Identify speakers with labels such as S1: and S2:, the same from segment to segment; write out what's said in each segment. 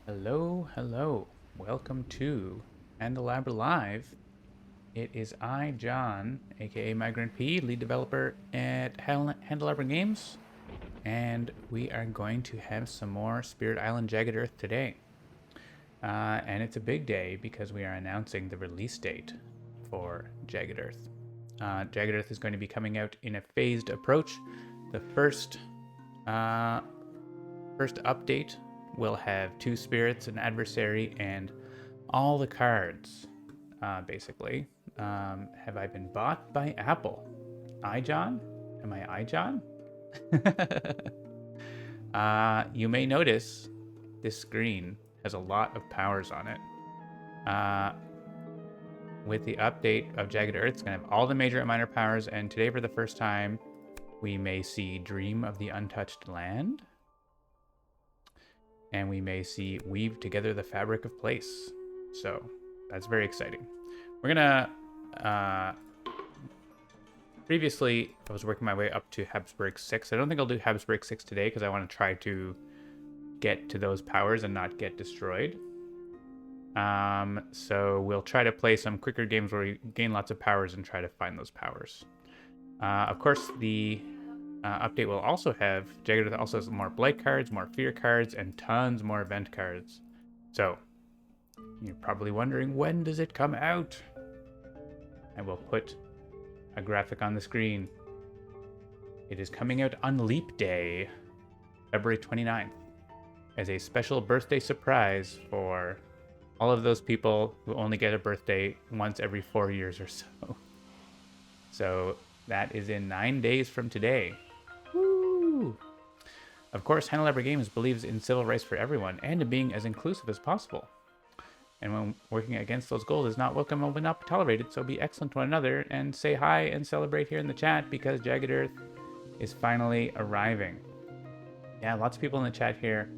S1: Hello, hello. Welcome to Handelabra Live. It is I, John, aka Migrant P, lead developer at Handelabra Games, and we are going to have some more Spirit Island Jagged Earth today. And it's a big day because we are announcing the release date for Jagged Earth. Jagged Earth is going to be coming out in a phased approach. The first update will have two spirits, an adversary, and all the cards, basically. Have I been bought by Apple? iJohn? Am I iJohn? You may notice this screen has a lot of powers on it. With the update of Jagged Earth, it's going to have all the major and minor powers, and today for the first time, we may see Dream of the Untouched Land, and we may see Weave Together the Fabric of Place. So that's very exciting. We're gonna previously I was working my way up to Habsburg 6. I don't think I'll do Habsburg 6 today because I want to try to get to those powers and not get destroyed. So we'll try to play some quicker games where we gain lots of powers and try to find those powers. Of course, the update will also have Jagged Earth also has more Blight cards, more Fear cards, and tons more event cards. So you're probably wondering, when does it come out? I will put a graphic on the screen. It is coming out on Leap Day, February 29th, as a special birthday surprise for all of those people who only get a birthday once every 4 years or so. So that is in 9 days from today. Woo! Of course, Handelabra Games believes in civil rights for everyone and in being as inclusive as possible. And when working against those goals is not welcome and will not be tolerated, so be excellent to one another and say hi and celebrate here in the chat because Jagged Earth is finally arriving. Yeah, lots of people in the chat here.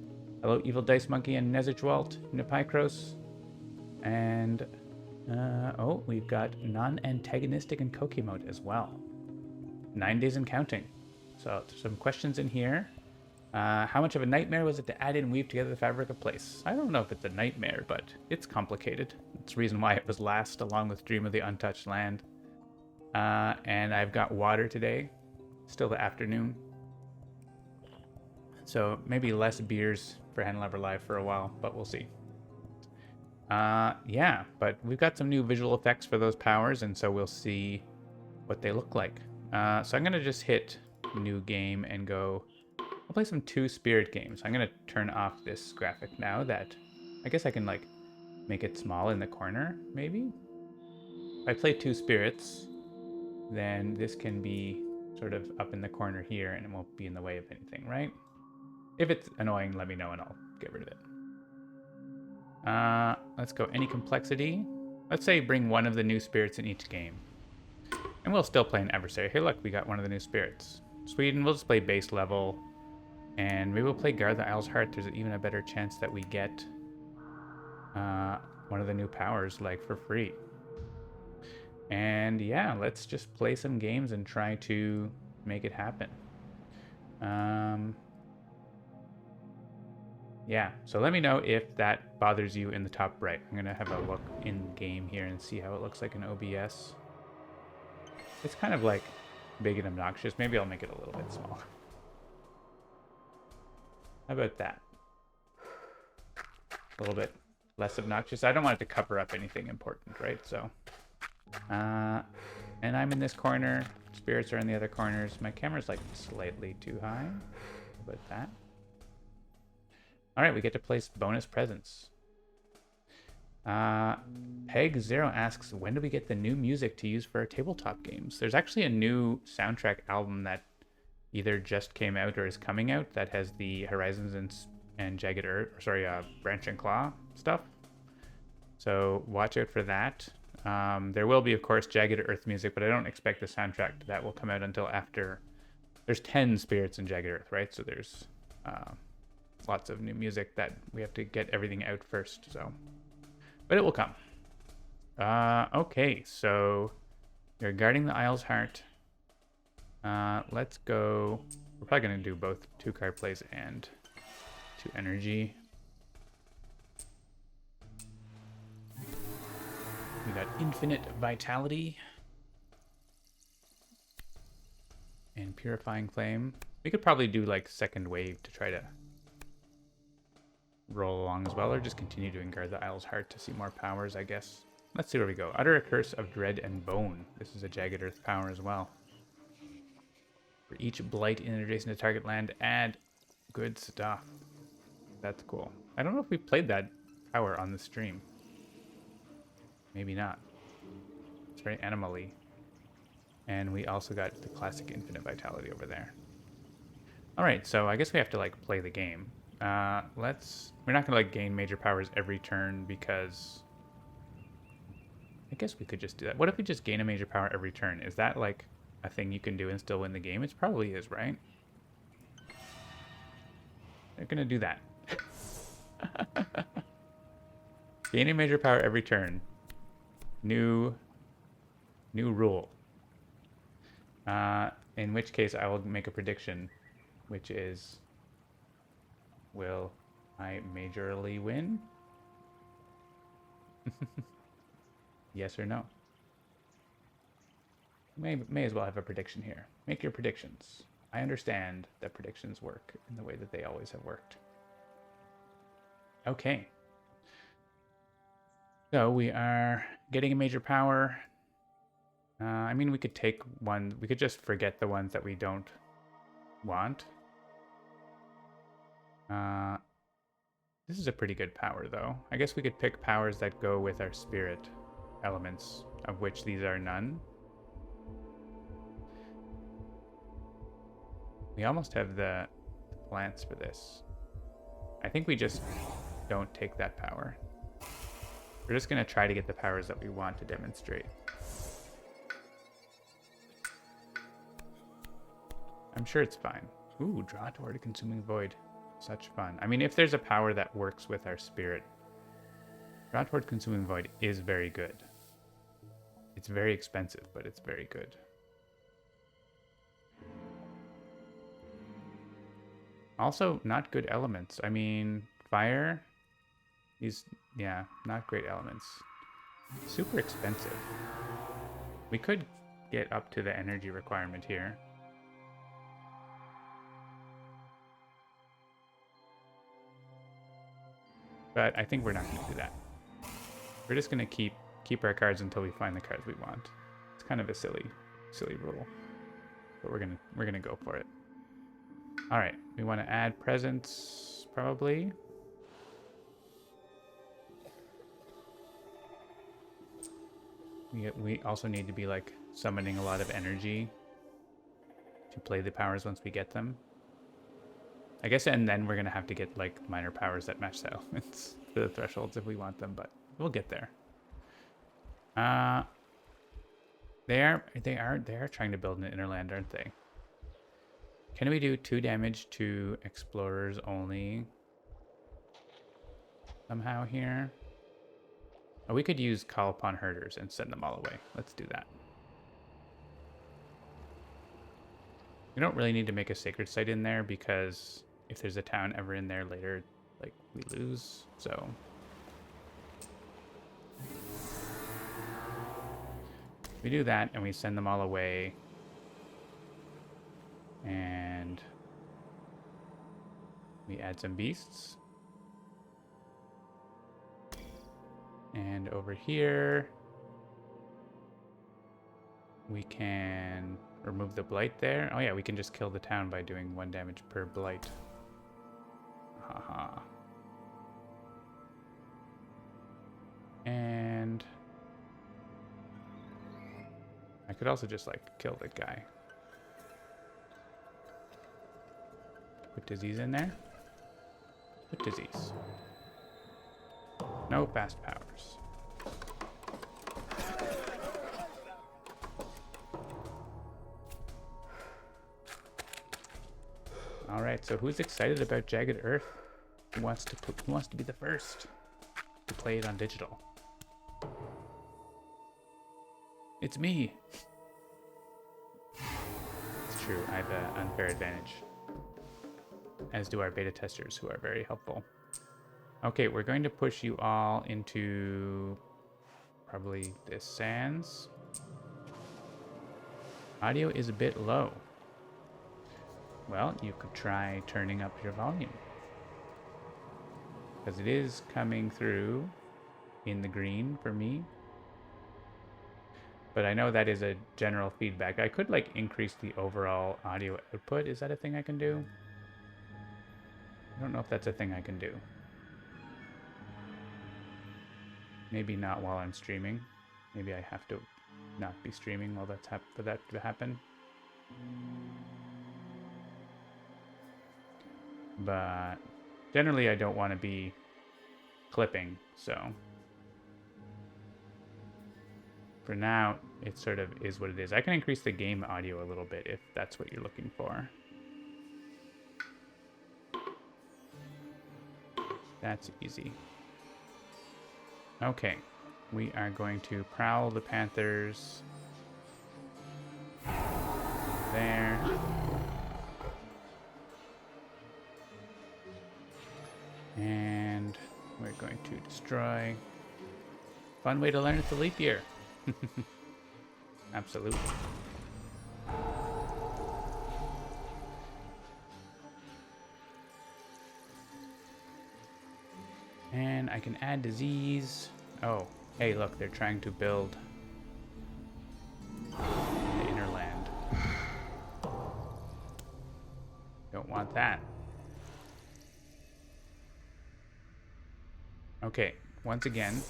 S1: Hello, Evil Dice Monkey and Nezerchwalt, Nepicros. And, oh, we've got non-antagonistic and Kokimote as well. 9 days and counting. So, some questions in here. How much of a nightmare was it to add in Weave Together the Fabric of Place? I don't know if it's a nightmare, but it's complicated. It's the reason why it was last, along with Dream of the Untouched Land. And I've got water today. Still the afternoon. So maybe less beers for Handelabra Live for a while, but we'll see. Yeah, but we've got some new visual effects for those powers, and so we'll see what they look like. So I'm going to just hit New Game and go... I'll play some 2 spirit games. I'm going to turn off this graphic now that... I guess I can, like, make it small in the corner, maybe? If I play 2 spirits, then this can be sort of up in the corner here and it won't be in the way of anything, right? If it's annoying, let me know and I'll get rid of it. Let's go any complexity. Let's say bring one of the new spirits in each game. And we'll still play an adversary. Hey, look, we got one of the new spirits. Sweden, we'll just play base level. And maybe we'll play Guard the Isle's Heart. There's even a better chance that we get one of the new powers, like, for free. And yeah, let's just play some games and try to make it happen. Yeah, so let me know if that bothers you in the top right. I'm going to have a look in game here and see how it looks like in OBS. It's kind of like big and obnoxious. Maybe I'll make it a little bit smaller. How about that? A little bit less obnoxious. I don't want it to cover up anything important, right? So, and I'm in this corner. Spirits are in the other corners. My camera's like slightly too high. How about that? All right, we get to place bonus presents. Peg Zero asks, when do we get the new music to use for our tabletop games? There's actually a new soundtrack album that either just came out or is coming out that has the Horizons and Jagged Earth, Branch and Claw stuff. So watch out for that. There will be, of course, Jagged Earth music, but I don't expect the soundtrack to that will come out until after. There's 10 spirits in Jagged Earth, right? So there's lots of new music that we have to get everything out first. So, but it will come. Okay, so you're guarding the Isle's Heart. Let's go. We're probably going to do both 2 card plays and 2 energy. We got infinite vitality. And purifying flame. We could probably do like second wave to try to roll along as well, or just continue doing Guard the Isle's Heart to see more powers, I guess. Let's see where we go. Utter a Curse of Dread and Bone. This is a Jagged Earth power as well. For each blight in adjacent to target land, add good stuff. That's cool. I don't know if we played that power on the stream. Maybe not. It's very animal-y. And we also got the classic infinite vitality over there. Alright, so I guess we have to like play the game. We're not gonna like gain major powers every turn because I guess we could just do that. What if we just gain a major power every turn? Is that like a thing you can do and still win the game? It probably is, right? They're gonna do that. Gain a major power every turn. New rule. In which case I will make a prediction, which is, will I majorly win? Yes or no? May as well have a prediction here. Make your predictions. I understand that predictions work in the way that they always have worked. Okay. So we are getting a major power. I mean, we could take one. We could just forget the ones that we don't want. This is a pretty good power, though. I guess we could pick powers that go with our spirit elements, of which these are none. We almost have the plants for this. I think we just don't take that power. We're just going to try to get the powers that we want to demonstrate. I'm sure it's fine. Ooh, draw toward a consuming void. Such fun. I mean, if there's a power that works with our spirit, draw toward consuming void is very good. It's very expensive, but it's very good. Also, not good elements. I mean, fire is, yeah, not great elements. Super expensive. We could get up to the energy requirement here. But I think we're not going to do that. We're just going to keep our cards until we find the cards we want. It's kind of a silly rule, but we're gonna go for it. All right, we want to add presence probably. We also need to be like summoning a lot of energy to play the powers once we get them. I guess, and then we're gonna have to get like minor powers that match the elements for the thresholds if we want them, but we'll get there. They are trying to build an inner land, aren't they? Can we do 2 damage to explorers only somehow here? Oh, we could use Call Upon Herders and send them all away. Let's do that. We don't really need to make a sacred site in there because if there's a town ever in there later, like, we lose, so. We do that and we send them all away. And we add some beasts. And over here, we can remove the blight there. Oh yeah, we can just kill the town by doing 1 damage per blight. Haha. And I could also just like kill the guy. Put disease in there. Put disease. No fast powers. All right, so who's excited about Jagged Earth? Who wants to be the first to play it on digital? It's me. It's true. I have an unfair advantage, as do our beta testers, who are very helpful. Okay, we're going to push you all into Probably this sans. Audio is a bit low. Well, you could try turning up your volume. Because it is coming through in the green for me. But I know that is a general feedback. I could like increase the overall audio output. Is that a thing I can do? I don't know if that's a thing I can do. Maybe not while I'm streaming. Maybe I have to not be streaming while that's for that to happen. But generally I don't want to be clipping, so for now it sort of is what it is. I can increase the game audio a little bit if that's what you're looking for. That's easy. Okay, we are going to prowl the panthers there. And we're going to destroy. Fun way to learn it's a leap year. Absolutely. And I can add disease. Oh, hey, look, they're trying to build the inner land. Don't want that. Okay, once again,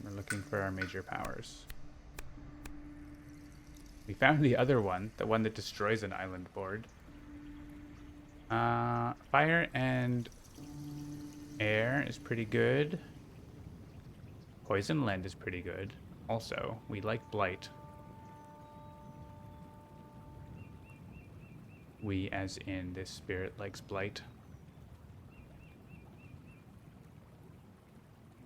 S1: we're looking for our major powers. We found the other one, the one that destroys an island board. Fire and air is pretty good. Poison Lend is pretty good. Also, we like Blight. We, as in this spirit, likes Blight.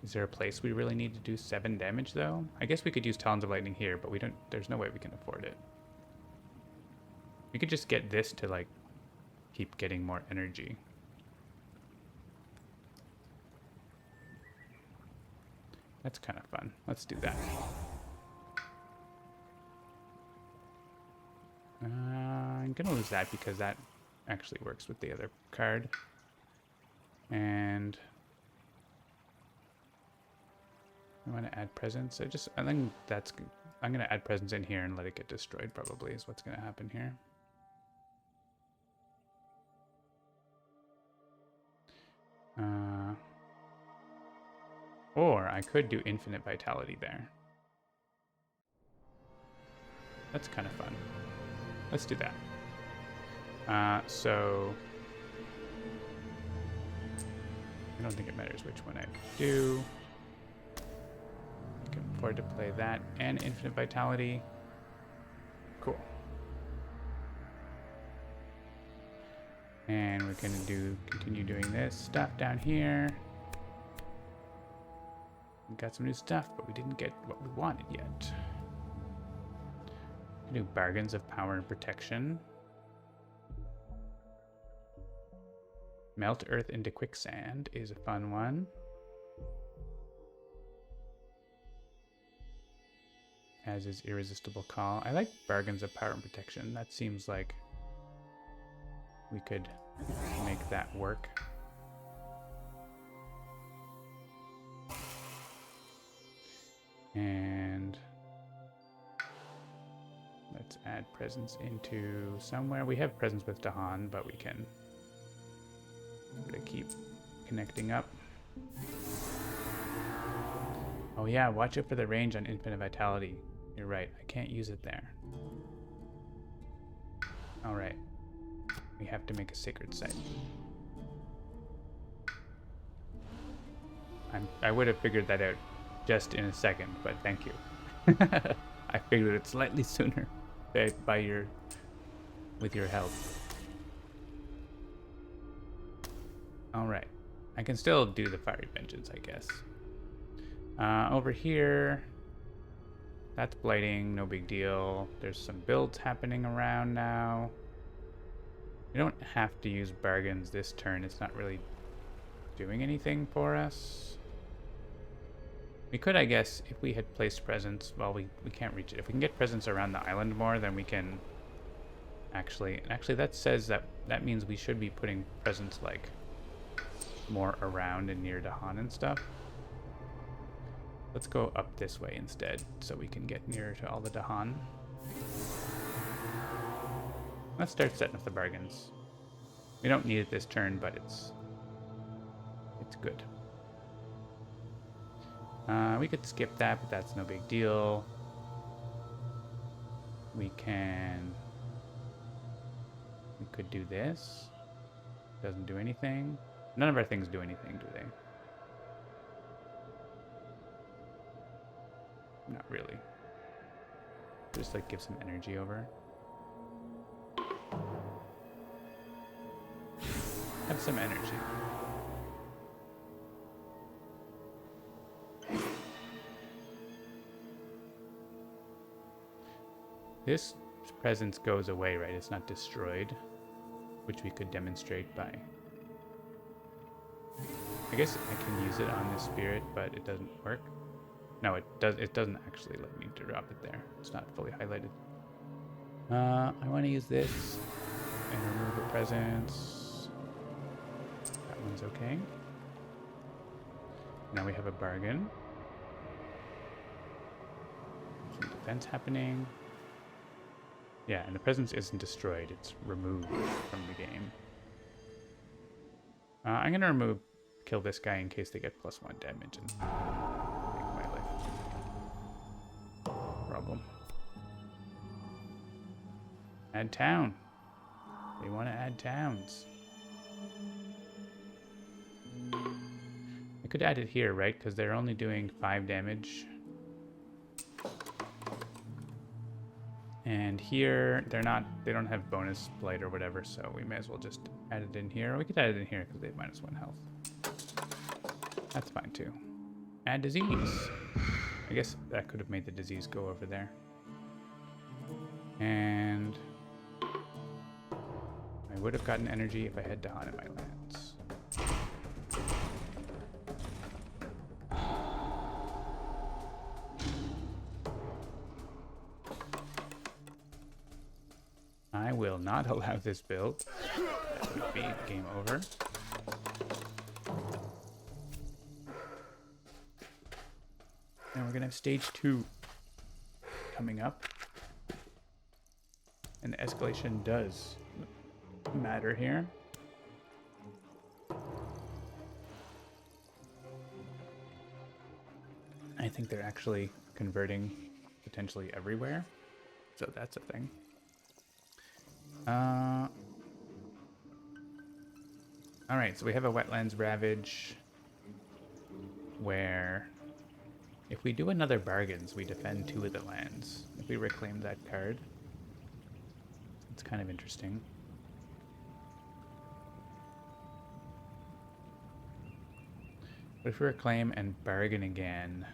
S1: Is there a place we really need to do 7 damage, though? I guess we could use Talons of Lightning here, but we don't. There's no way we can afford it. We could just get this to, like, keep getting more energy. That's kind of fun. Let's do that. I'm gonna lose that because that actually works with the other card. And I want to add presence. I think that's good. I'm gonna add presence in here and let it get destroyed. Probably is what's gonna happen here. Or I could do infinite vitality there. That's kind of fun. Let's do that. So I don't think it matters which one I do. I can afford to play that and infinite vitality. Cool. And we're gonna continue doing this stuff down here. We got some new stuff, but we didn't get what we wanted yet. We do bargains of power and protection. Melt earth into quicksand is a fun one. As is irresistible call. I like bargains of power and protection. That seems like we could make that work. And let's add presence into somewhere. We have presence with Dahan, but we can keep connecting up. Oh yeah, watch out for the range on infinite vitality. You're right, I can't use it there. Alright. We have to make a sacred site. I would have figured that out just in a second, but thank you. I figured it slightly sooner with your help. Alright. I can still do the Fiery Vengeance, I guess. Over here, that's blighting, no big deal. There's some builds happening around now. We don't have to use bargains this turn. It's not really doing anything for us. We could, I guess, if we had placed presents, well, we can't reach it. If we can get presents around the island more, then we can actually that says that means we should be putting presents like more around and near Dahan and stuff. Let's go up this way instead so we can get nearer to all the Dahan. Let's start setting up the bargains. We don't need it this turn, but it's good. We could skip that, but that's no big deal. We could do this. Doesn't do anything. None of our things do anything, do they? Not really. Just like give some energy over. Have some energy. This presence goes away, right? It's not destroyed, which we could demonstrate by... I guess I can use it on this spirit, but it doesn't work. No, it doesn't actually let me drop it there. It's not fully highlighted. I want to use this and remove a presence. That one's okay. Now we have a bargain. Some defense happening. Yeah, and the presence isn't destroyed, it's removed from the game. I'm gonna kill this guy in case they get +1 damage and make my life problem. Add town. They want to add towns. I could add it here, right? Because they're only doing 5 damage. And here, they don't have bonus blight or whatever, so we may as well just add it in here. Or we could add it in here because they have -1 health. That's fine too. Add disease. I guess that could have made the disease go over there. And I would have gotten energy if I had Dahan in my lands. I will not allow this build. That would be game over. And we're gonna have stage 2 coming up. And the escalation does matter here. I think they're actually converting potentially everywhere. So that's a thing. Alright, so we have a Wetlands Ravage where if we do another bargains, we defend 2 of the lands. If we reclaim that card, it's kind of interesting. But if we reclaim and bargain again,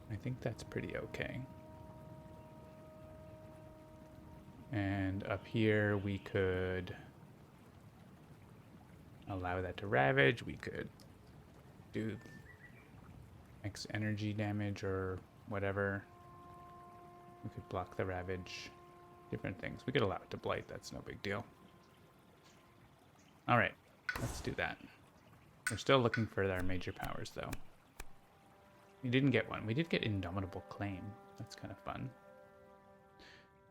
S1: I think that's pretty okay. And up here we could allow that to ravage. We could do X energy damage or whatever. We could block the ravage. Different things. We could allow it to blight. That's no big deal. All right, let's do that. We're still looking for our major powers though. We didn't get one. We did get Indomitable Claim. That's kind of fun.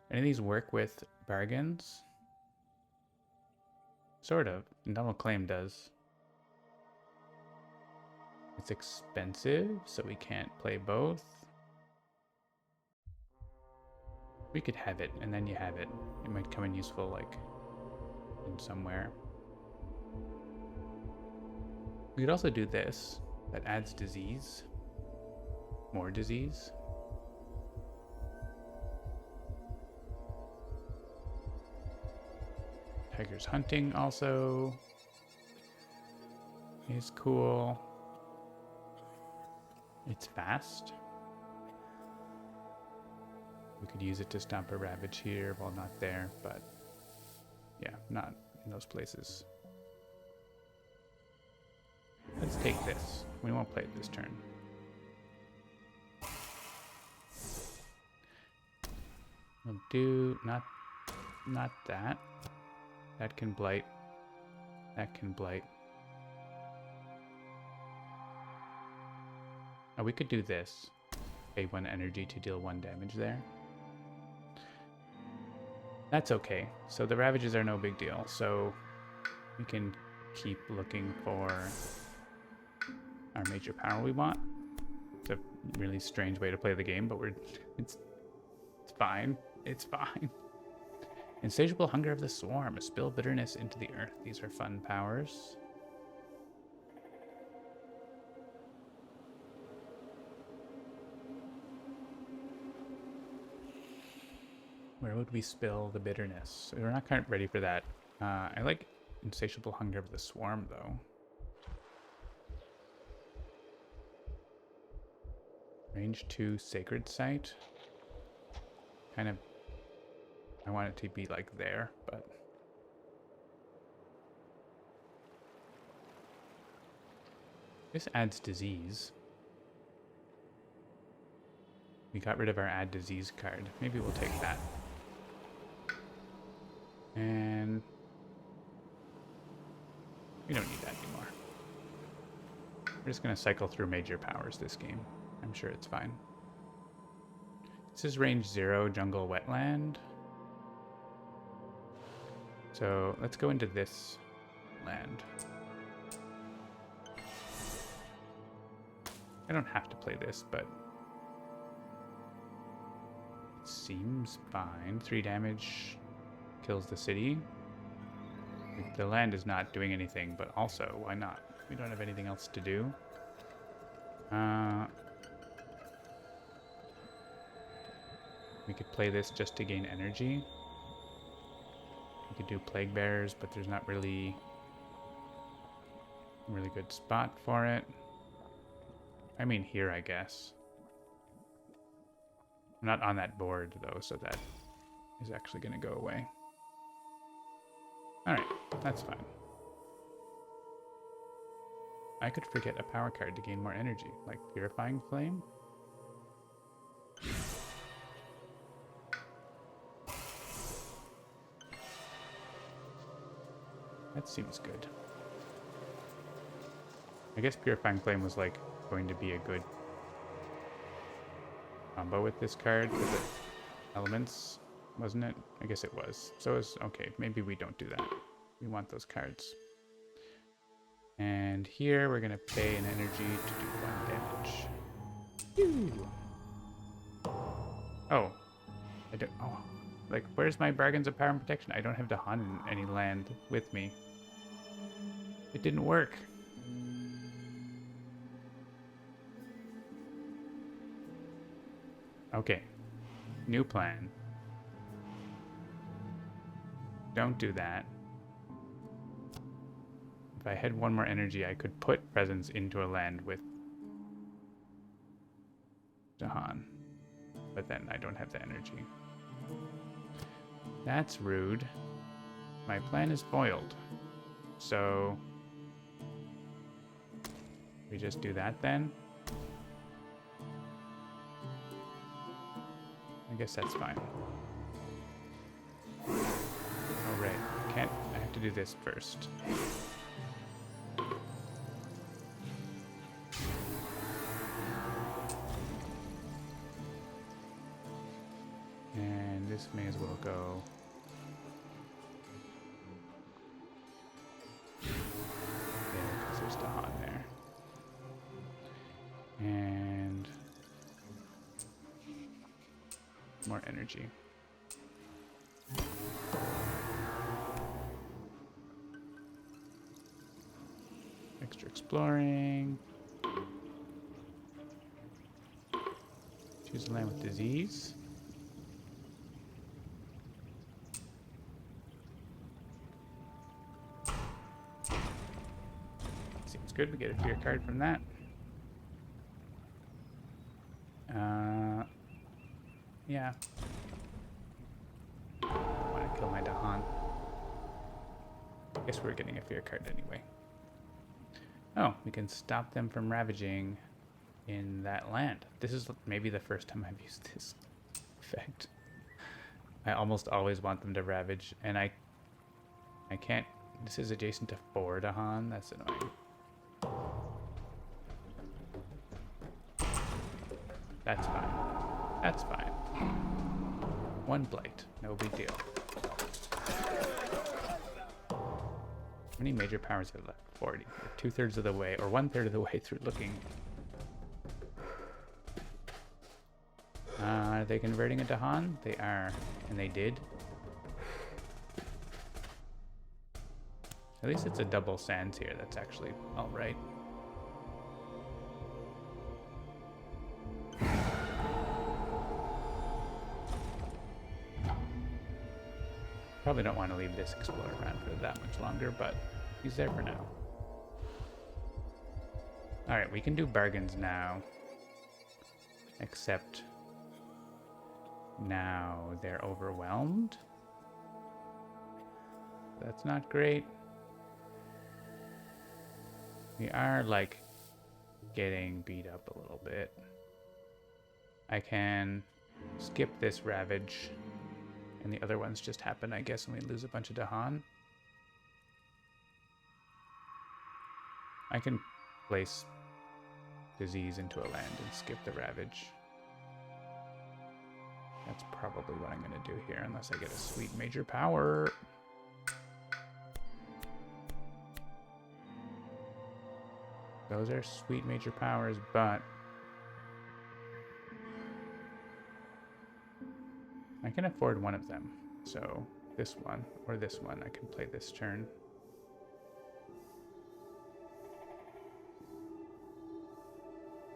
S1: Any of these work with bargains? Sort of. Indomitable Claim does. It's expensive, so we can't play both. We could have it, and then you have it. It might come in useful, like, in somewhere. We could also do this. That adds disease. More disease. Tiger's Hunting also is cool. It's fast. We could use it to stomp a ravage here while not there, but yeah, not in those places. Let's take this. We won't play it this turn. We'll do not that. That can blight. That can blight. Oh, we could do this. Pay 1 energy to deal 1 damage there. That's okay. So the Ravages are no big deal. So we can keep looking for our major power we want. It's a really strange way to play the game, but it's fine. It's fine. Insatiable Hunger of the Swarm. Spill bitterness into the earth. These are fun powers. Where would we spill the bitterness? We're not quite ready for that. I like Insatiable Hunger of the Swarm, though. Range 2 Sacred Site. Kind of... I want it to be like there, but... This adds disease. We got rid of our add disease card. Maybe we'll take that. And... we don't need that anymore. We're just going to cycle through major powers this game. I'm sure it's fine. This is range 0, jungle wetland. So let's go into this land. I don't have to play this, but it seems fine. 3 damage kills the city. The land is not doing anything, but also, why not? We don't have anything else to do. We could play this just to gain energy. We could do Plague Bearers, but there's not really a really good spot for it. I mean here, I guess. I'm not on that board, though, so that is actually going to go away. Alright, that's fine. I could forget a power card to gain more energy, like Purifying Flame. That seems good. I guess Purifying Flame was like going to be a good combo with this card with the elements, wasn't it? I guess it was. So it's okay. Maybe we don't do that. We want those cards. And here we're gonna pay an energy to do 1 damage. Ew. Oh, I don't. Oh, like where's my Bargains of Power and Protection? I don't have Dahan in any land with me. It didn't work. Okay, new plan. Don't do that. If I had 1 more energy, I could put presence into a land with Dahan. But then I don't have the energy. That's rude. My plan is foiled. So... we just do that then? I guess that's fine. Oh, right. I have to do this first. And this may as well go... there, because there's Dahan there. And... more energy. Extra exploring. Choose a land with disease. Seems good. We get a fear card from that. Yeah. I want to kill my Dahan. Guess we're getting a fear card anyway. Oh, we can stop them from ravaging in that land. This is maybe the first time I've used this effect. I almost always want them to ravage, and I can't. This is adjacent to 4 Dahan. That's annoying. That's fine. That's fine. 1 blight. No big deal. How many major powers are left? 40. We're 2/3 of the way, or 1/3 of the way through looking. Are they converting into Han? They are. And they did. At least it's a double sands here. That's actually alright. Probably don't want to leave this explorer around for that much longer, but he's there for now. Alright, we can do bargains now. Except now they're overwhelmed. That's not great. We are, like, getting beat up a little bit. I can skip this ravage, and the other ones just happen, I guess, and we lose a bunch of Dahan. I can place disease into a land and skip the ravage. That's probably what I'm going to do here, unless I get a sweet major power. Those are sweet major powers, but I can afford one of them. So this one or this one I can play this turn.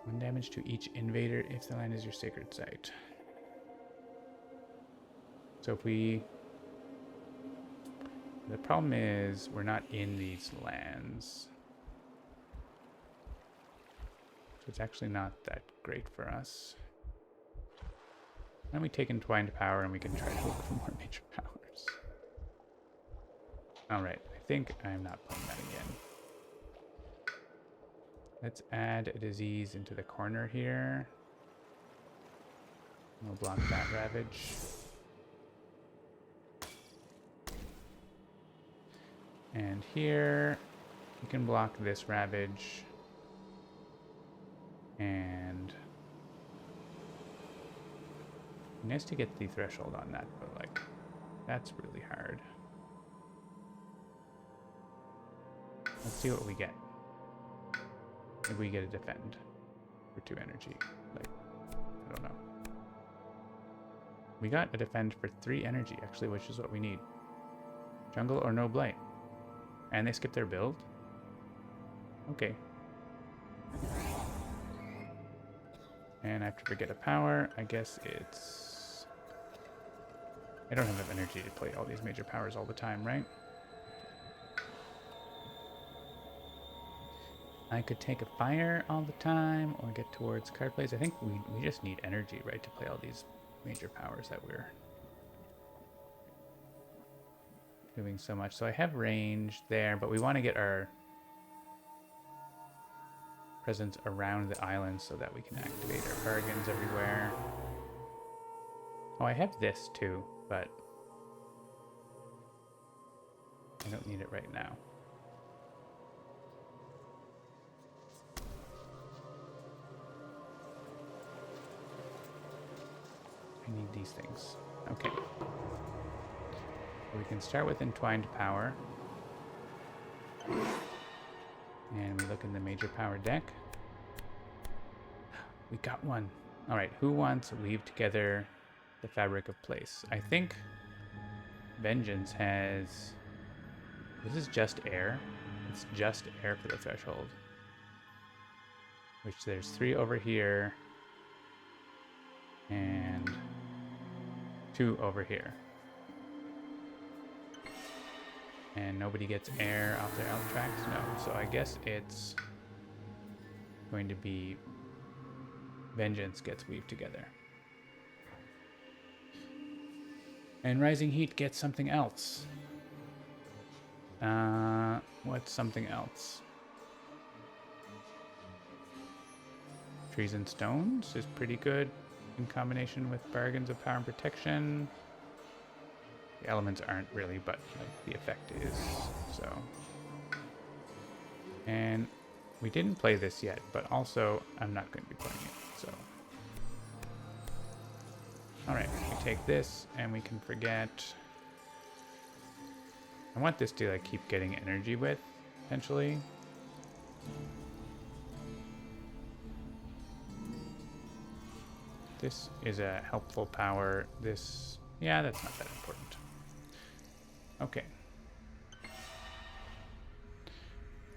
S1: One damage to each invader if the land is your sacred site. So if we... The problem is we're not in these lands. So it's actually not that great for us. Then we take Entwined Power and we can try to look for more major powers. Alright, I think I'm not playing that again. Let's add a disease into the corner here. We'll block that ravage. And here, we can block this ravage. And nice to get the threshold on that, but like, that's really hard. Let's see what we get. Maybe we get a defend for 2 energy. Like, I don't know. We got a defend for 3 energy, actually, which is what we need. Jungle or no blight. And they skip their build? Okay. And I have to forget a power. I guess it's... I don't have enough energy to play all these major powers all the time, right? I could take a fire all the time or get towards card plays. I think we just need energy, right, to play all these major powers that we're doing so much. So I have range there, but we want to get our presence around the island so that we can activate our bargains everywhere. Oh, I have this too, but I don't need it right now. I need these things. Okay. We can start with Entwined Power. And we look in the major power deck. We got one. Alright, who wants to weave together the fabric of place? I think Vengeance has... This is just air. It's just air for the threshold. Which there's 3 over here. And 2 over here. And nobody gets air off their elf tracks? No. So I guess it's going to be Vengeance gets weaved together. And Rising Heat gets something else. What's something else? Trees and stones is pretty good in combination with bargains of power and protection. The elements aren't really, but like, the effect is, so. And we didn't play this yet, but also I'm not going to be playing it, so. Alright, we take this and we can forget. I want this to like keep getting energy with, potentially. This is a helpful power. This, yeah, that's not that important. Okay.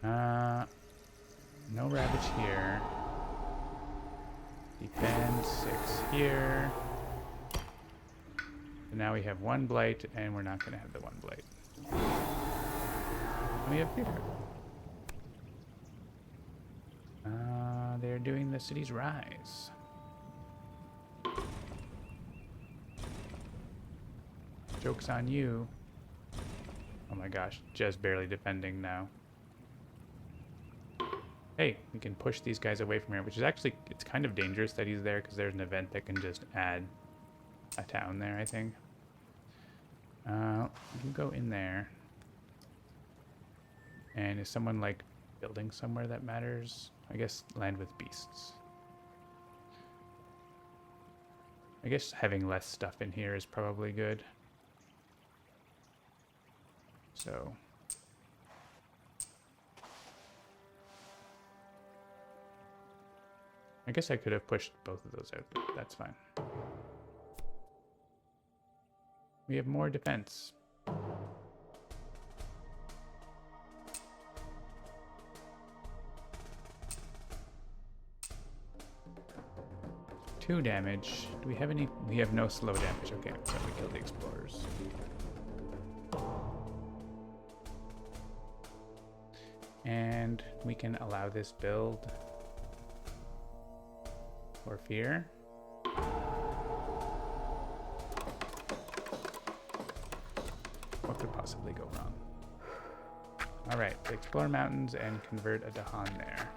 S1: No ravage here. Defend 6 here. So now we have 1 blight, and we're not going to have the 1 blight. And we have fear. They're doing the city's rise. Joke's on you. Oh my gosh, just barely defending now. Hey, we can push these guys away from here, which is actually, it's kind of dangerous that he's there because there's an event that can just add a town there, I think. You go in there. And is someone like building somewhere that matters? I guess land with beasts. I guess having less stuff in here is probably good. So I guess I could have pushed both of those out, but that's fine. We have more defense. 2 damage. Do we have any? We have no slow damage. Okay, so we killed the explorers. And we can allow this build for fear. What could possibly go wrong? All right, explore mountains and convert a Dahan there.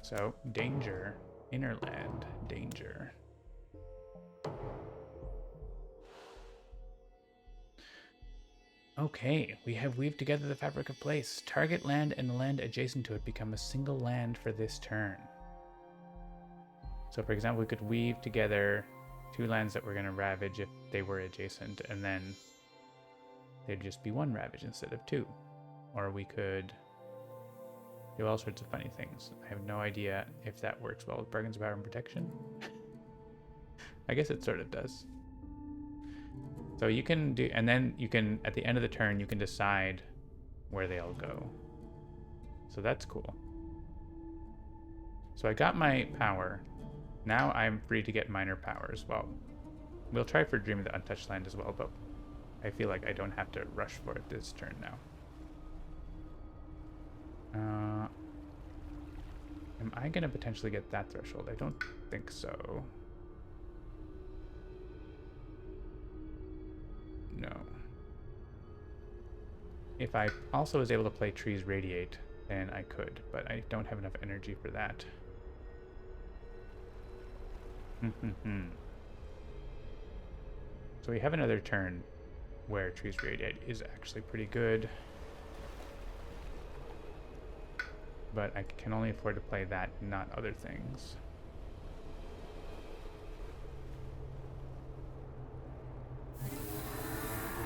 S1: So, danger, inner land, danger. Okay, we have weaved together the fabric of place. Target land and the land adjacent to it become a single land for this turn. So for example, we could weave together 2 lands that we're going to ravage if they were adjacent, and then they'd just be 1 ravage instead of 2. Or we could do all sorts of funny things. I have no idea if that works well with bargains of power and protection. I guess it sort of does. So you can do, and then you can, at the end of the turn, you can decide where they all go. So that's cool. So I got my power. Now I'm free to get minor powers. Well, we'll try for Dream of the Untouched Land as well, but I feel like I don't have to rush for it this turn now. Am I going to potentially get that threshold? I don't think so. No. If I also was able to play Trees Radiate, then I could, but I don't have enough energy for that. So we have another turn where Trees Radiate is actually pretty good. But I can only afford to play that, not other things.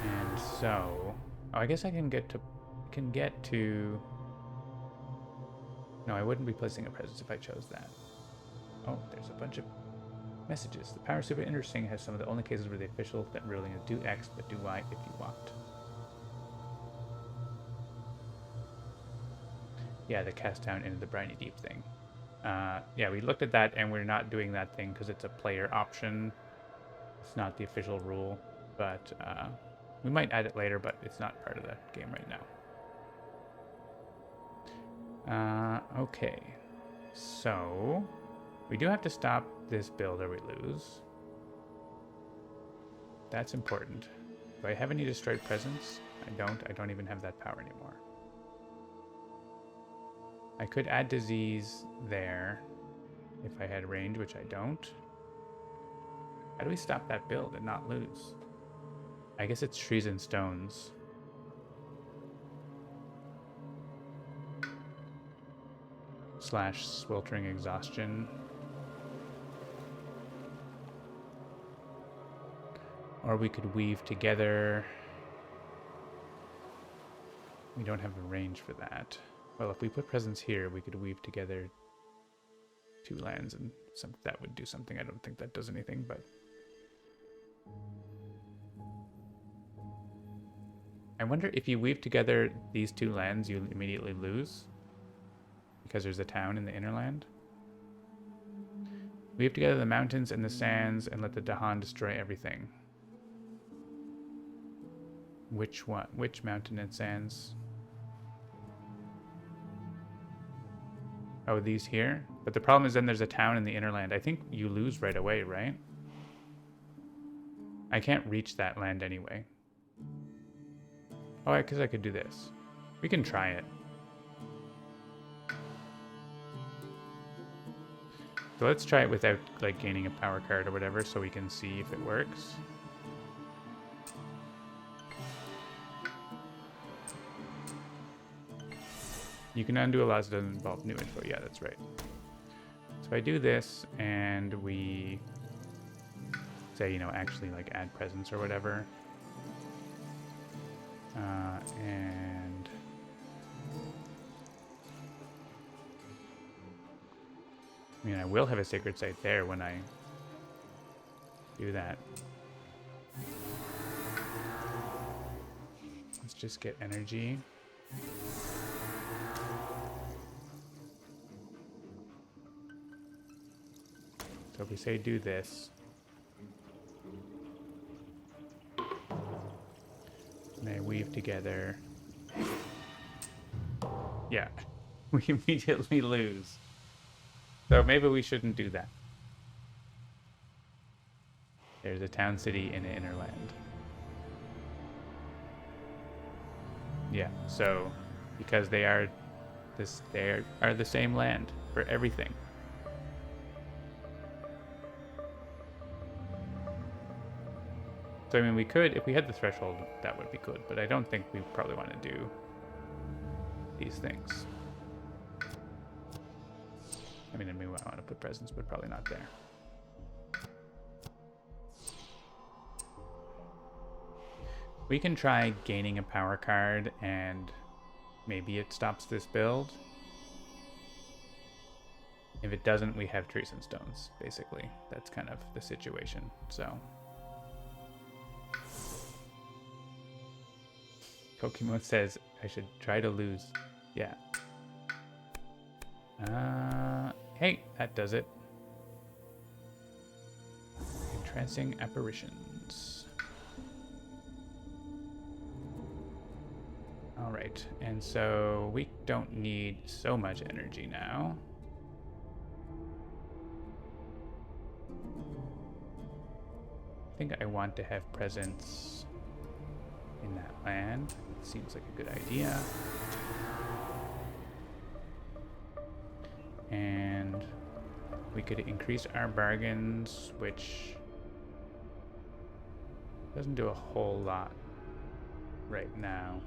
S1: And so, oh, I guess I can get to. No, I wouldn't be placing a presence if I chose that. Oh, there's a bunch of messages. The power super interesting has some of the only cases where the official that ruling is do X but do Y if you want. Yeah, the cast down into the briny deep thing. Yeah, we looked at that and we're not doing that thing because it's a player option. It's not the official rule, but we might add it later, but it's not part of the game right now. Okay, so we do have to stop this build or we lose. That's important. Do I have any destroyed presence? I don't even have that power anymore. I could add disease there if I had range, which I don't. How do we stop that build and not lose? I guess it's trees and stones. / sweltering exhaustion. Or we could weave together. We don't have a range for that. Well, if we put presence here, we could weave together 2 lands, and that would do something. I don't think that does anything, but I wonder if you weave together these 2 lands, you immediately lose because there's a town in the inner land. Weave together the mountains and the sands and let the Dahan destroy everything. Which one? Which mountain and sands? Oh, these here? But the problem is then there's a town in the inner land. I think you lose right away, right? I can't reach that land anyway. Oh, because I could do this. We can try it. So let's try it without like gaining a power card or whatever so we can see if it works. You can undo a lot that doesn't involve new info. Yeah, that's right. So I do this and we say, you know, actually like add presence or whatever. And I mean, I will have a sacred site there when I do that. Let's just get energy. So if we say do this, and they weave together, yeah, we immediately lose. So maybe we shouldn't do that. There's a town city in the inner land. Yeah, so because they are the same land for everything. So I mean, we could, if we had the threshold, that would be good, but I don't think we probably want to do these things. I mean, we want to put presence, but probably not there. We can try gaining a power card and maybe it stops this build. If it doesn't, we have trees and stones, basically. That's kind of the situation, so. Pokemon says I should try to lose. Yeah. Hey, that does it. Entrancing apparitions. All right, and so we don't need so much energy now. I think I want to have presence in that land. It seems like a good idea. And we could increase our bargains, which doesn't do a whole lot right now.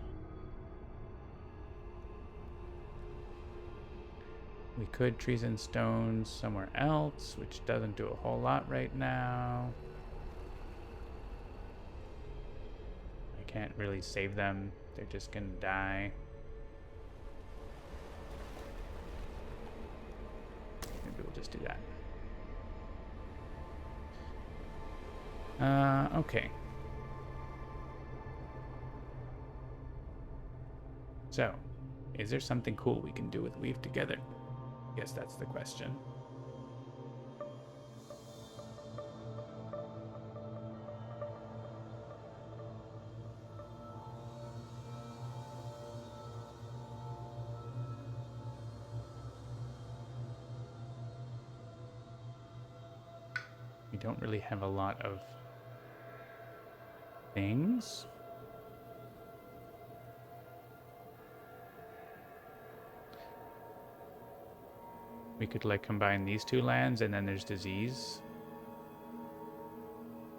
S1: We could trees and stones somewhere else, which doesn't do a whole lot right now. I can't really save them. They're just gonna die. Maybe we'll just do that. Okay. So, is there something cool we can do with Weave Together? I guess that's the question. We don't really have a lot of things. We could like combine these two lands, and then there's disease.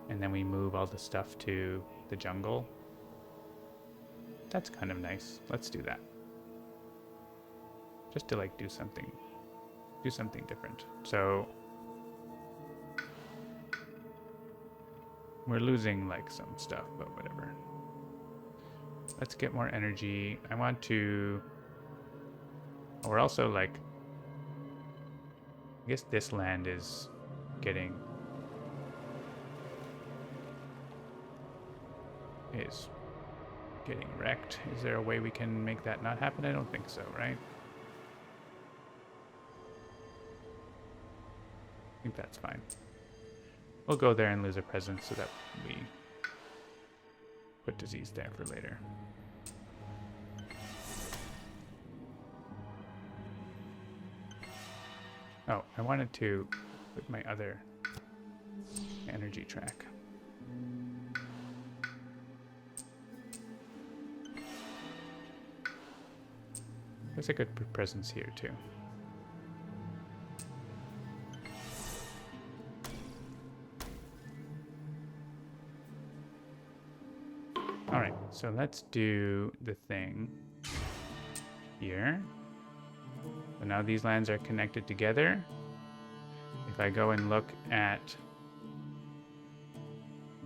S1: And then we move all the stuff to the jungle. That's kind of nice. Let's do that. Just to like do something different. So we're losing like some stuff, but whatever. Let's get more energy. I want to... We're also like... I guess this land is getting... wrecked. Is there a way we can make that not happen? I don't think so, right? I think that's fine. We'll go there and lose a presence so that we put disease there for later. Oh, I wanted to put my other energy track. There's a good presence here too. Alright, so let's do the thing here. So now these lands are connected together. If I go and look at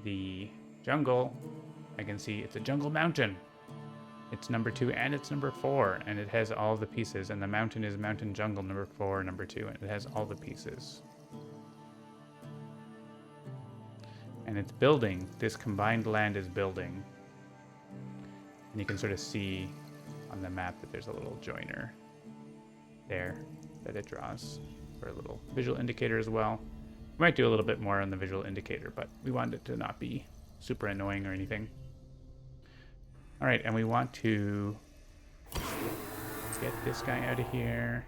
S1: the jungle, I can see it's a jungle mountain. It's number 2 and it's number 4, and it has all the pieces. And the mountain is mountain jungle number 4, number 2, and it has all the pieces. And it's building. This combined land is building. And you can sort of see on the map that there's a little joiner there that it draws for a little visual indicator as well. We might do a little bit more on the visual indicator, but we want it to not be super annoying or anything. All right, and we want to get this guy out of here.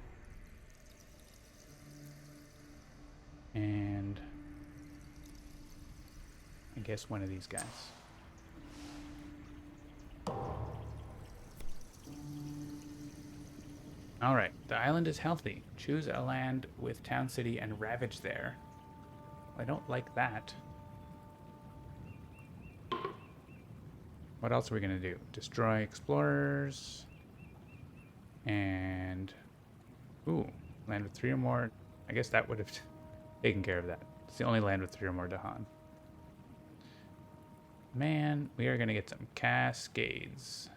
S1: And I guess one of these guys. All right, the island is healthy. Choose a land with town, city, and ravage there. I don't like that. What else are we going to do? Destroy explorers. And... Ooh, land with 3 or more. I guess that would have taken care of that. It's the only land with 3 or more Dahan. Man, we are going to get some cascades.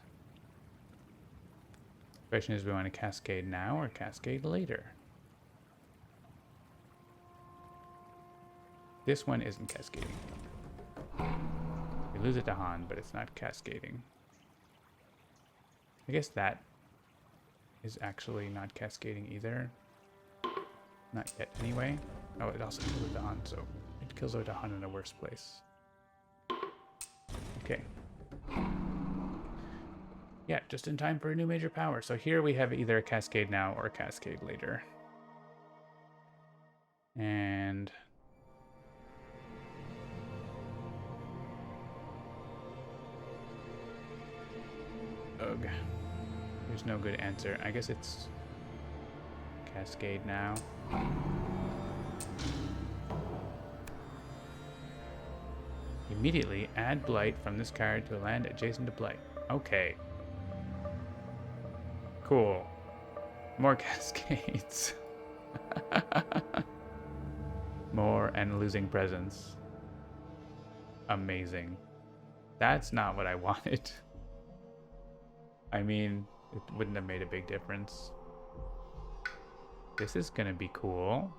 S1: The question is, we want to cascade now or cascade later? This one isn't cascading. We lose it to Han, but it's not cascading. I guess that is actually not cascading either. Not yet, anyway. Oh, it also kills it to Han, so it kills it to Han in a worse place. Okay. Yeah, just in time for a new major power. So here we have either a cascade now or a cascade later. And... ugh. There's no good answer. I guess it's cascade now. Immediately add blight from this card to a land adjacent to blight. Okay. Cool. More cascades. More and losing presence. Amazing. That's not what I wanted. I mean, it wouldn't have made a big difference. This is gonna be cool.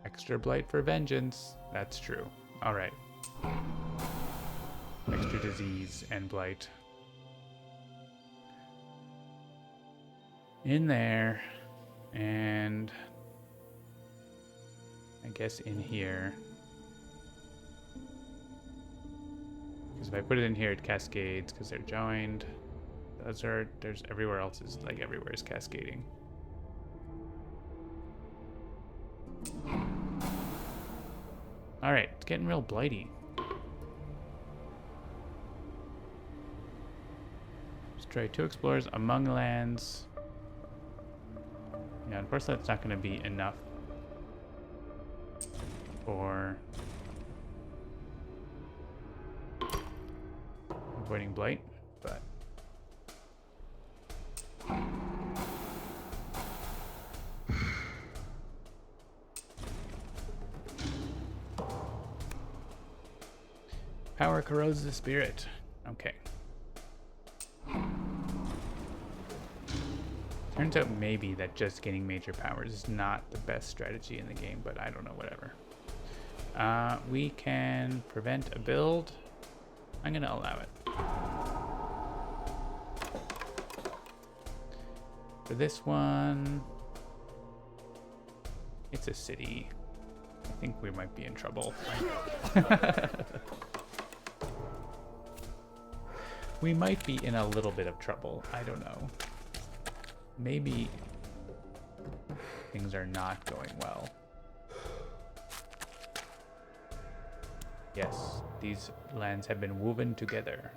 S1: Extra blight for vengeance. That's true. Alright. Extra disease and blight. In there. And... I guess in here. Because if I put it in here, it cascades because they're joined. There's everywhere else is, like, everywhere is cascading. Alright, it's getting real blighty. Destroy 2 explorers among lands. Yeah, unfortunately that's not going to be enough for avoiding blight, but power corrodes the spirit. Okay. Turns out maybe that just gaining major powers is not the best strategy in the game, but I don't know, whatever. We can prevent a build. I'm gonna allow it. For this one, it's a city. I think we might be in trouble. We might be in a little bit of trouble. I don't know. Maybe things are not going well. Yes, these lands have been woven together.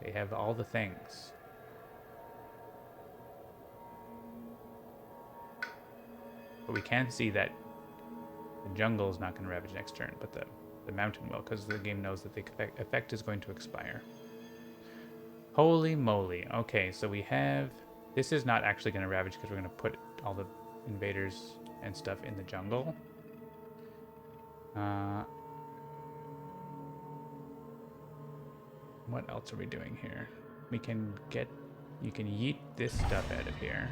S1: They have all the things. But we can see that the jungle is not going to ravage next turn, but the mountain will, because the game knows that the effect is going to expire. Holy moly. Okay, so we have... This is not actually going to ravage because we're going to put all the invaders and stuff in the jungle. What else are we doing here? We can get... You can yeet this stuff out of here.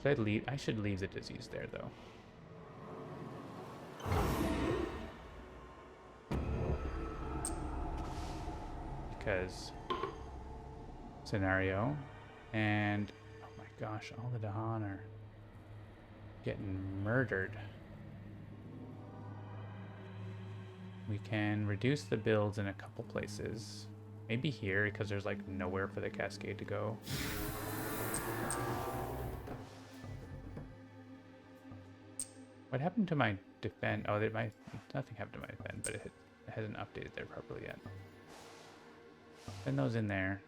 S1: Should I leave? I should leave the disease there, though. Because scenario, and oh my gosh, all the Dahan are getting murdered. We can reduce the builds in a couple places. Maybe here, because there's like nowhere for the cascade to go. What happened to my defend? Oh, nothing happened to my defend, but it hasn't updated there properly yet. Send those in there.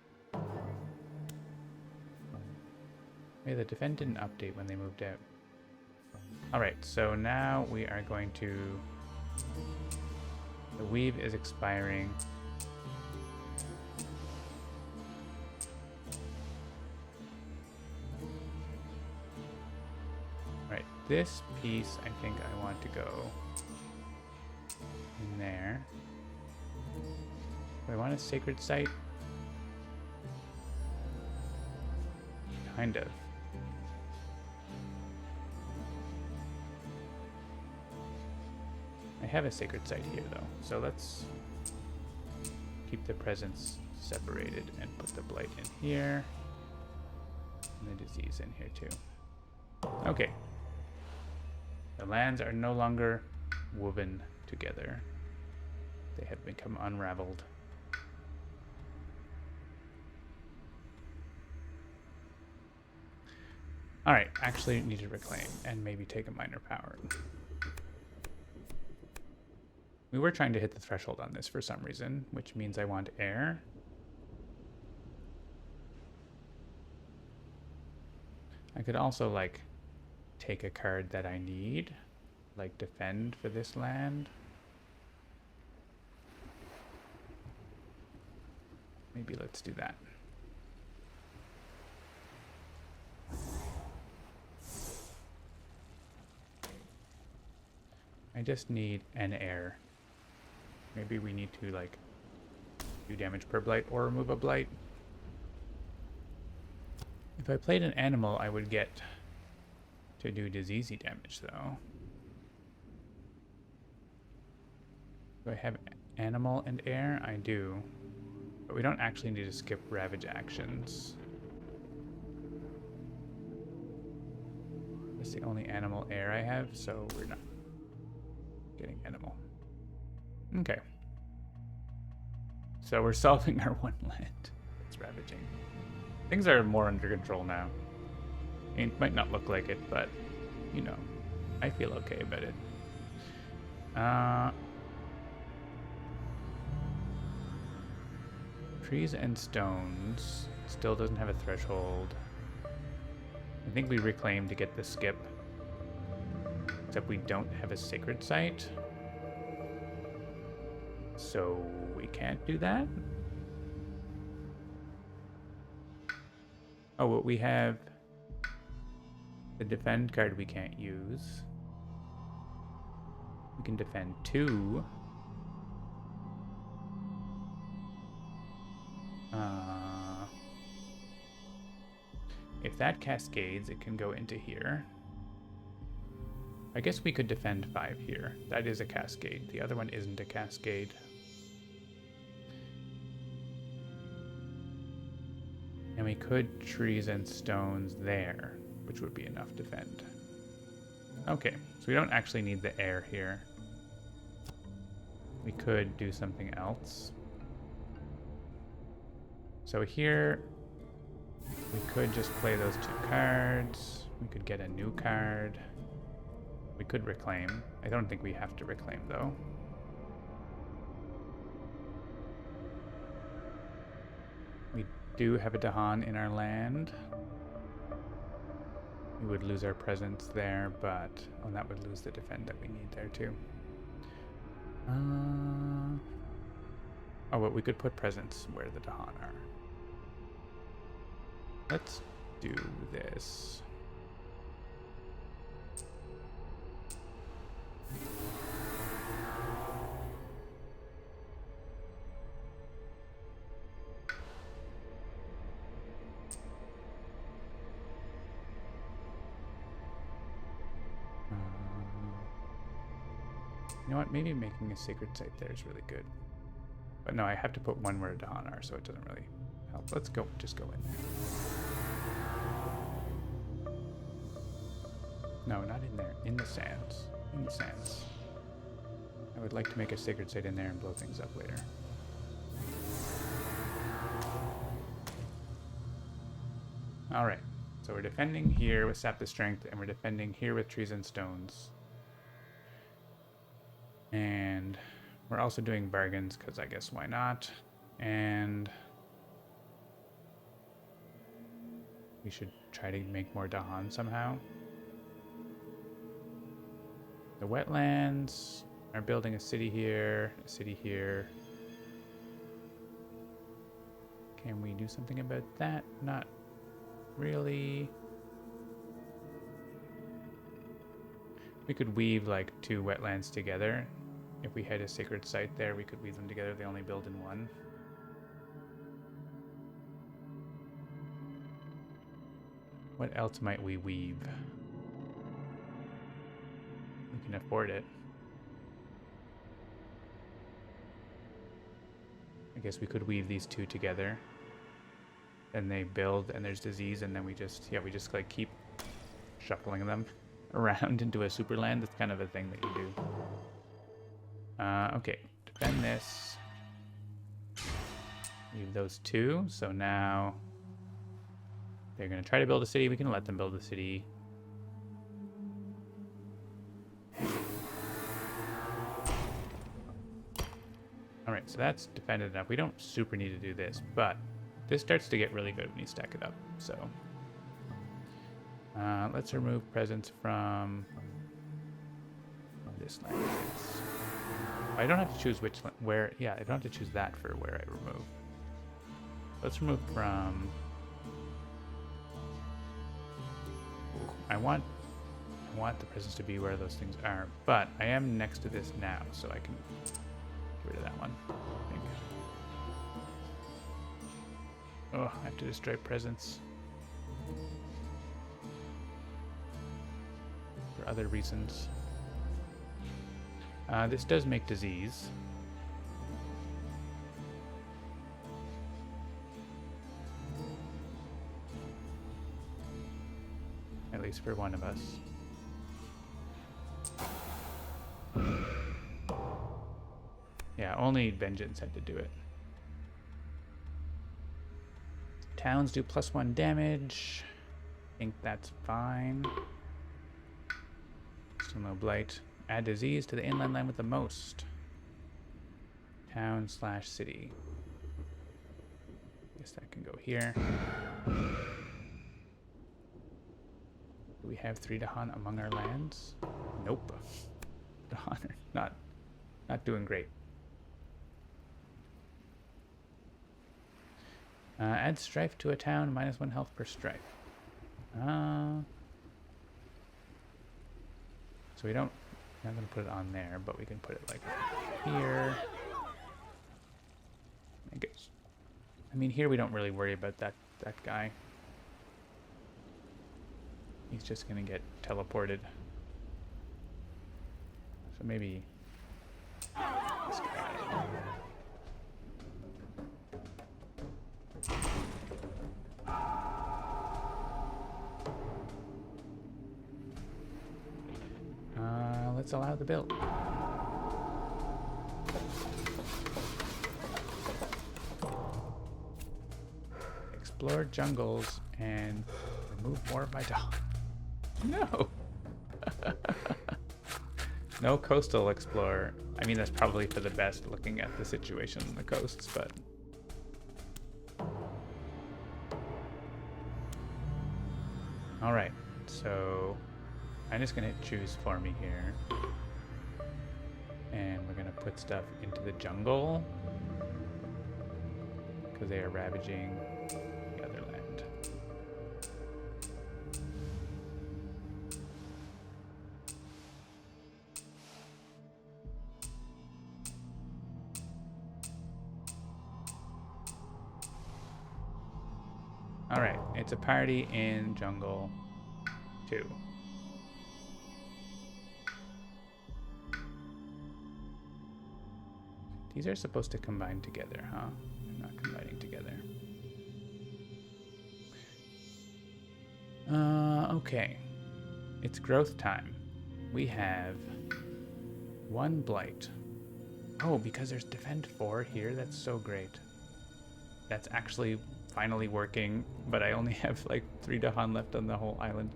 S1: Maybe the defend didn't update when they moved out. Alright, so now we are going to... The weave is expiring. Alright, this piece I think I want to go in there. Do I want a sacred site? Kind of. I have a sacred site here though, so let's keep the presence separated and put the blight in here. And the disease in here too. Okay. The lands are no longer woven together. They have become unraveled. Alright, actually need to reclaim and maybe take a minor power. We were trying to hit the threshold on this for some reason, which means I want air. I could also, like, take a card that I need, like defend for this land. Maybe let's do that. I just need an air. Maybe we need to, like, do damage per blight or remove a blight. If I played an animal, I would get to do diseasey damage, though. Do I have animal and air? I do. But we don't actually need to skip ravage actions. That's the only animal air I have, so we're not getting animal. Okay. So we're solving our one land. It's ravaging. Things are more under control now. It might not look like it, but, you know, I feel okay about it. Trees and stones still doesn't have a threshold. I think we reclaim to get the skip. Except we don't have a sacred site. So we can't do that. Oh, well, we have the defend card we can't use. We can defend 2. If that cascades, it can go into here. I guess we could defend 5 here. That is a cascade. The other one isn't a cascade. And we could trees and stones there, which would be enough defend. Okay, so we don't actually need the air here. We could do something else. So here, we could just play those 2 cards. We could get a new card. We could reclaim. I don't think we have to reclaim, though. We do have a Dahan in our land. We would lose our presence there, but... oh, that would lose the defend that we need there, too. Oh, but we could put presence where the Dahan are. Let's do this. You know what? Maybe making a sacred site there is really good. But no, I have to put one where Dahan are, so it doesn't really help. Let's go, just go in there. No, not in there. In the sands. In the sands. I would like to make a sacred site in there and blow things up later. Alright, so we're defending here with Sap the Strength, and we're defending here with Trees and Stones. And we're also doing bargains, because I guess why not? And we should try to make more Dahan somehow. The wetlands are building a city here, a city here. Can we do something about that? Not really. We could weave like 2 wetlands together. If we had a sacred site there, we could weave them together. They only build in 1. What else might we weave? We can afford it. I guess we could weave these 2 together. Then they build and there's disease, and then we just like keep shuffling them around into a super land. That's kind of a thing that you do. Okay, defend this. Leave those 2. So now they're going to try to build a city. We can let them build a city. Alright, so that's defended enough. We don't super need to do this, but this starts to get really good when you stack it up. So let's remove presence from this land. I don't have to choose which where. Yeah, I don't have to choose that for where I remove. Let's remove from. I want the presence to be where those things are, but I am next to this now, so I can get rid of that one. I think. Oh, I have to destroy presence for other reasons. This does make disease. At least for one of us. Yeah, only Vengeance had to do it. Towns do +1 damage. I think that's fine. Still no Blight. Add disease to the inland line with the most. Town/city. Guess that can go here. Do we have 3 Dahan among our lands? Nope. Dahan are not doing great. Add strife to a town, -1 health per strife. So we don't. I'm not gonna put it on there, but we can put it like here. I guess. I mean, here we don't really worry about that guy. He's just gonna get teleported. So maybe this guy. Let's allow the build. Explore jungles and remove more of my dog. No. No coastal explorer. I mean, that's probably for the best looking at the situation on the coasts, but... Alright, so I'm just going to choose for me here. And we're going to put stuff into the jungle because they are ravaging the other land. Alright, it's a party in jungle 2. These are supposed to combine together, huh? They're not combining together. Okay. It's growth time. We have 1 blight. Oh, because there's defend 4 here? That's so great. That's actually finally working, but I only have like 3 Dahan left on the whole island.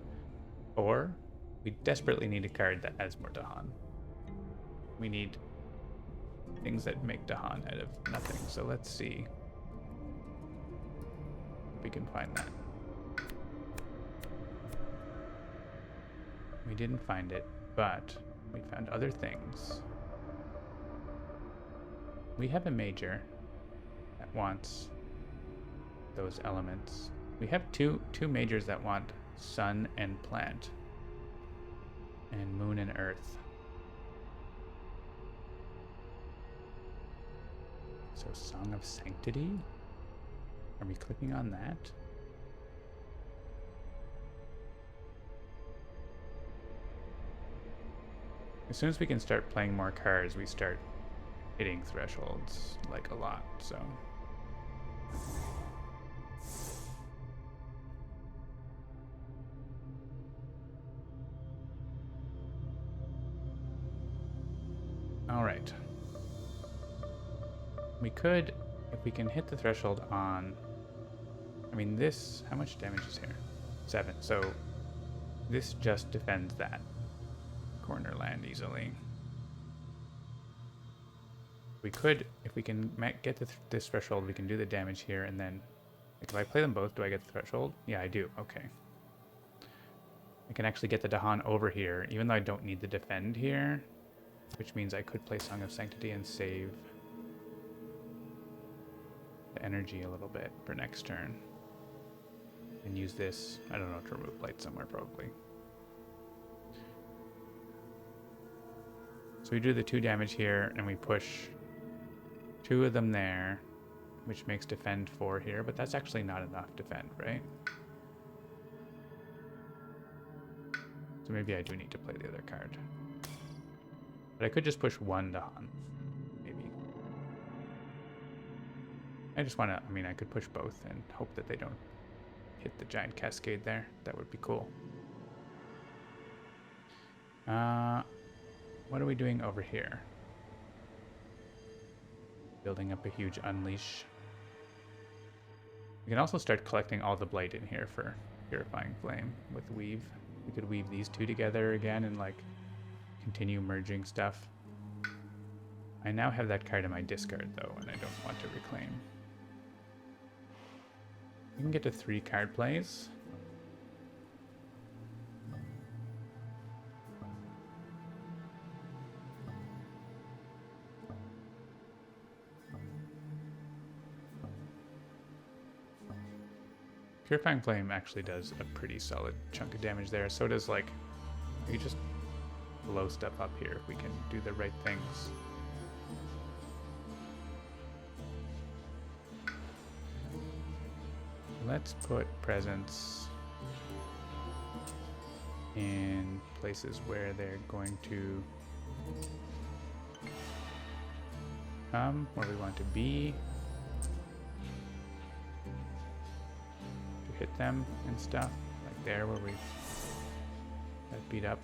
S1: Or we desperately need a card that adds more Dahan. We need things that make Dahan out of nothing. So let's see if we can find that. We didn't find it, but we found other things. We have a major that wants those elements. We have two majors that want sun and plant, and moon and earth. So Song of Sanctity? Are we clicking on that? As soon as we can start playing more cards, we start hitting thresholds like a lot, so. All right. We could, if we can hit the threshold on, I mean this, how much damage is here? 7, so this just defends that corner land easily. We could, if we can get this threshold, we can do the damage here, and then, like, if I play them both, do I get the threshold? Yeah, I do, okay. I can actually get the Dahan over here, even though I don't need the defend here, which means I could play Song of Sanctity and save the energy a little bit for next turn. And use this, I don't know, to remove blight somewhere probably. So we do the 2 damage here, and we push 2 of them there, which makes defend 4 here, but that's actually not enough defend, right? So maybe I do need to play the other card. But I could just push 1 Dahan, maybe. I just want to, I mean, I could push both and hope that they don't hit the giant cascade there. That would be cool. What are we doing over here? Building up a huge unleash. We can also start collecting all the blight in here for Purifying Flame with weave. We could weave these 2 together again and like continue merging stuff. I now have that card in my discard though, and I don't want to reclaim. You can get to 3 card plays. Purifying Flame actually does a pretty solid chunk of damage there. So does, like, you just blow stuff up here if we can do the right things. Let's put presents in places where they're going to come, where we want to be. Hit them and stuff, like there where we got beat up.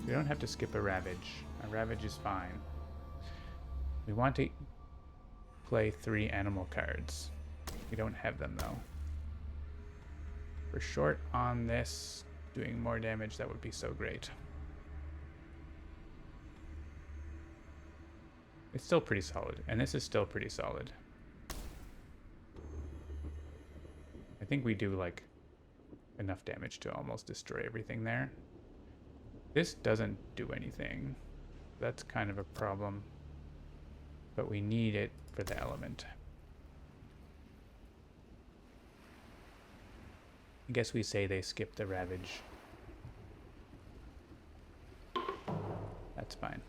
S1: We don't have to skip a Ravage. A Ravage is fine. We want to play 3 animal cards. We don't have them though. We're short on this. Doing more damage, that would be so great. It's still pretty solid, and this is still pretty solid. I think we do like enough damage to almost destroy everything there. This doesn't do anything. That's kind of a problem, but we need it for the element. I guess we say they skip the Ravage. That's fine.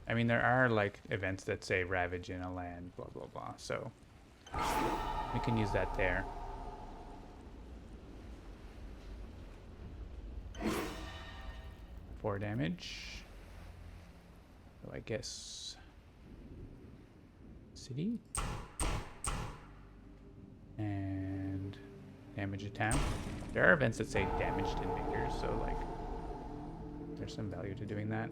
S1: I mean, there are like events that say Ravage in a land, blah, blah, blah. So we can use that there. Four damage. So I guess city. And damage a town. There are events that say damaged invaders, so like there's some value to doing that.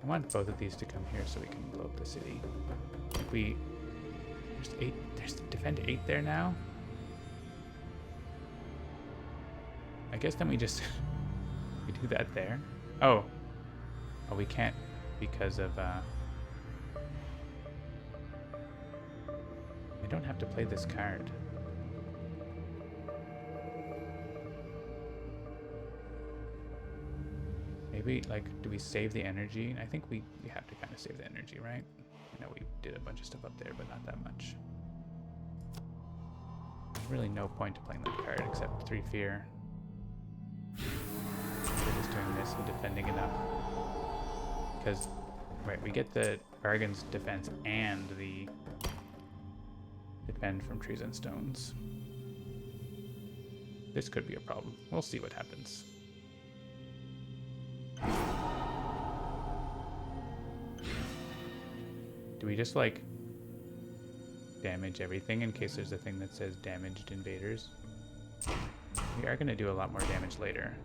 S1: I want both of these to come here so we can blow up the city. If we... There's 8... There's defend 8 there now? I guess then we just... we do that there. Oh. Oh, we can't because of... I don't have to play this card. Maybe, like, do we save the energy? I think we have to kind of save the energy, right? I know we did a bunch of stuff up there, but not that much. There's really no point to playing that card except 3 fear. We're just doing this and defending enough. Because, right, we get the Bargain's defense and the defend from trees and stones. This could be a problem. We'll see what happens. Do we just, like, damage everything in case there's a thing that says damaged invaders? We are going to do a lot more damage later.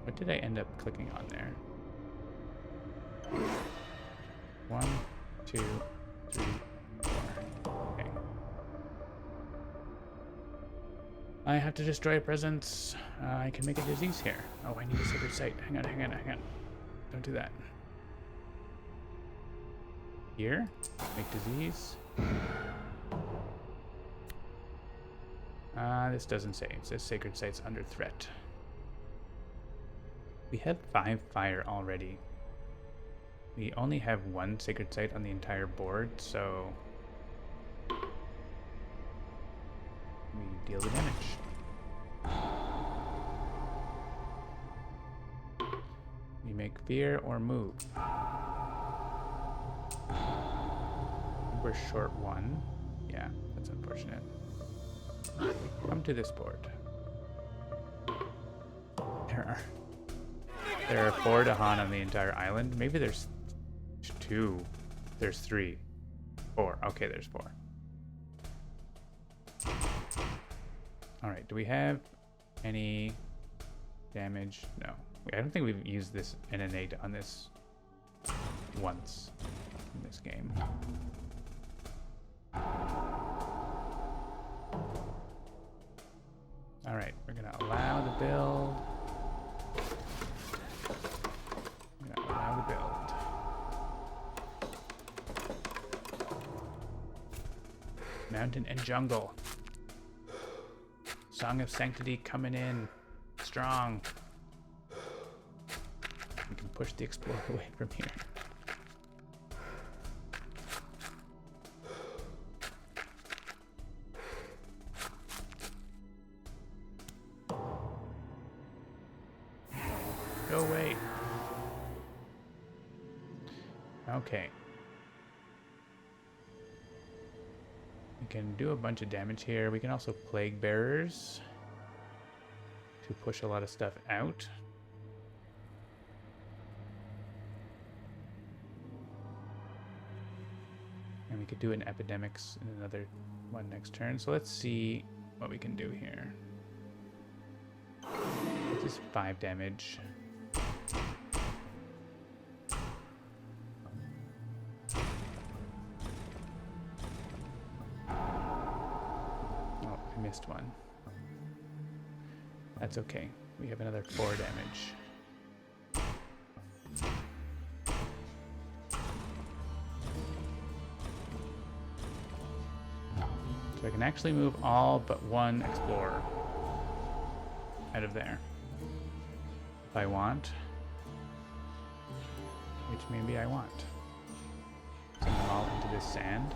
S1: What did I end up clicking on there? 1, 2, 3, 4. Okay. I have to destroy presence. I can make a disease here. Oh, I need a sacred site. Hang on, hang on, hang on. Don't do that. Here, make disease. This doesn't say. It says sacred sites under threat. We have 5 fire already. We only have 1 sacred site on the entire board, so we deal the damage. We make fear or move. We're short 1. Yeah, that's unfortunate. Come to this board. There are... There are 4 Dahan on the entire island. Maybe there's 2. There's 3. 4. Okay, there's 4. Alright, do we have any damage? No. I don't think we've used this innate on this once in this game. Alright, we're gonna allow the build. We're gonna allow the build. Mountain and jungle. Song of Sanctity coming in strong. We can push the explorer away from here. Go away. Okay. We can do a bunch of damage here. We can also Plague Bearers to push a lot of stuff out. And we could do an Epidemics in another one next turn. So let's see what we can do here. This is 5 damage. Missed one. That's okay. We have another 4 damage. So I can actually move all but 1 explorer out of there if I want, which maybe I want. Send them all into this sand.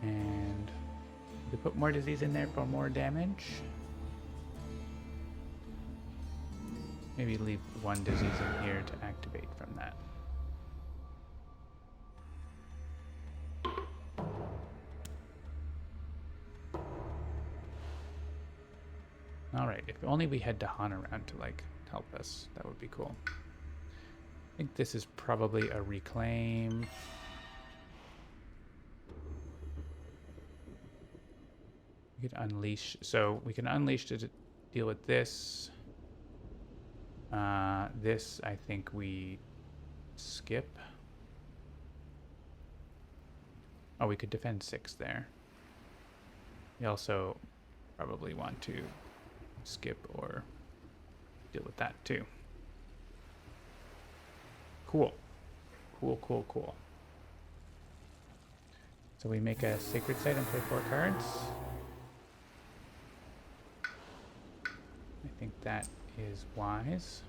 S1: And we put more disease in there for more damage. Maybe leave 1 disease in here to activate from that. Alright, if only we had Dahan around to like help us, that would be cool. I think this is probably a reclaim. We could unleash, so we can unleash to deal with this. This I think we skip. Oh, we could defend 6 there. We also probably want to skip or deal with that too. Cool. Cool, cool, cool. So we make a Sacred Site and play 4 cards. I think that is wise.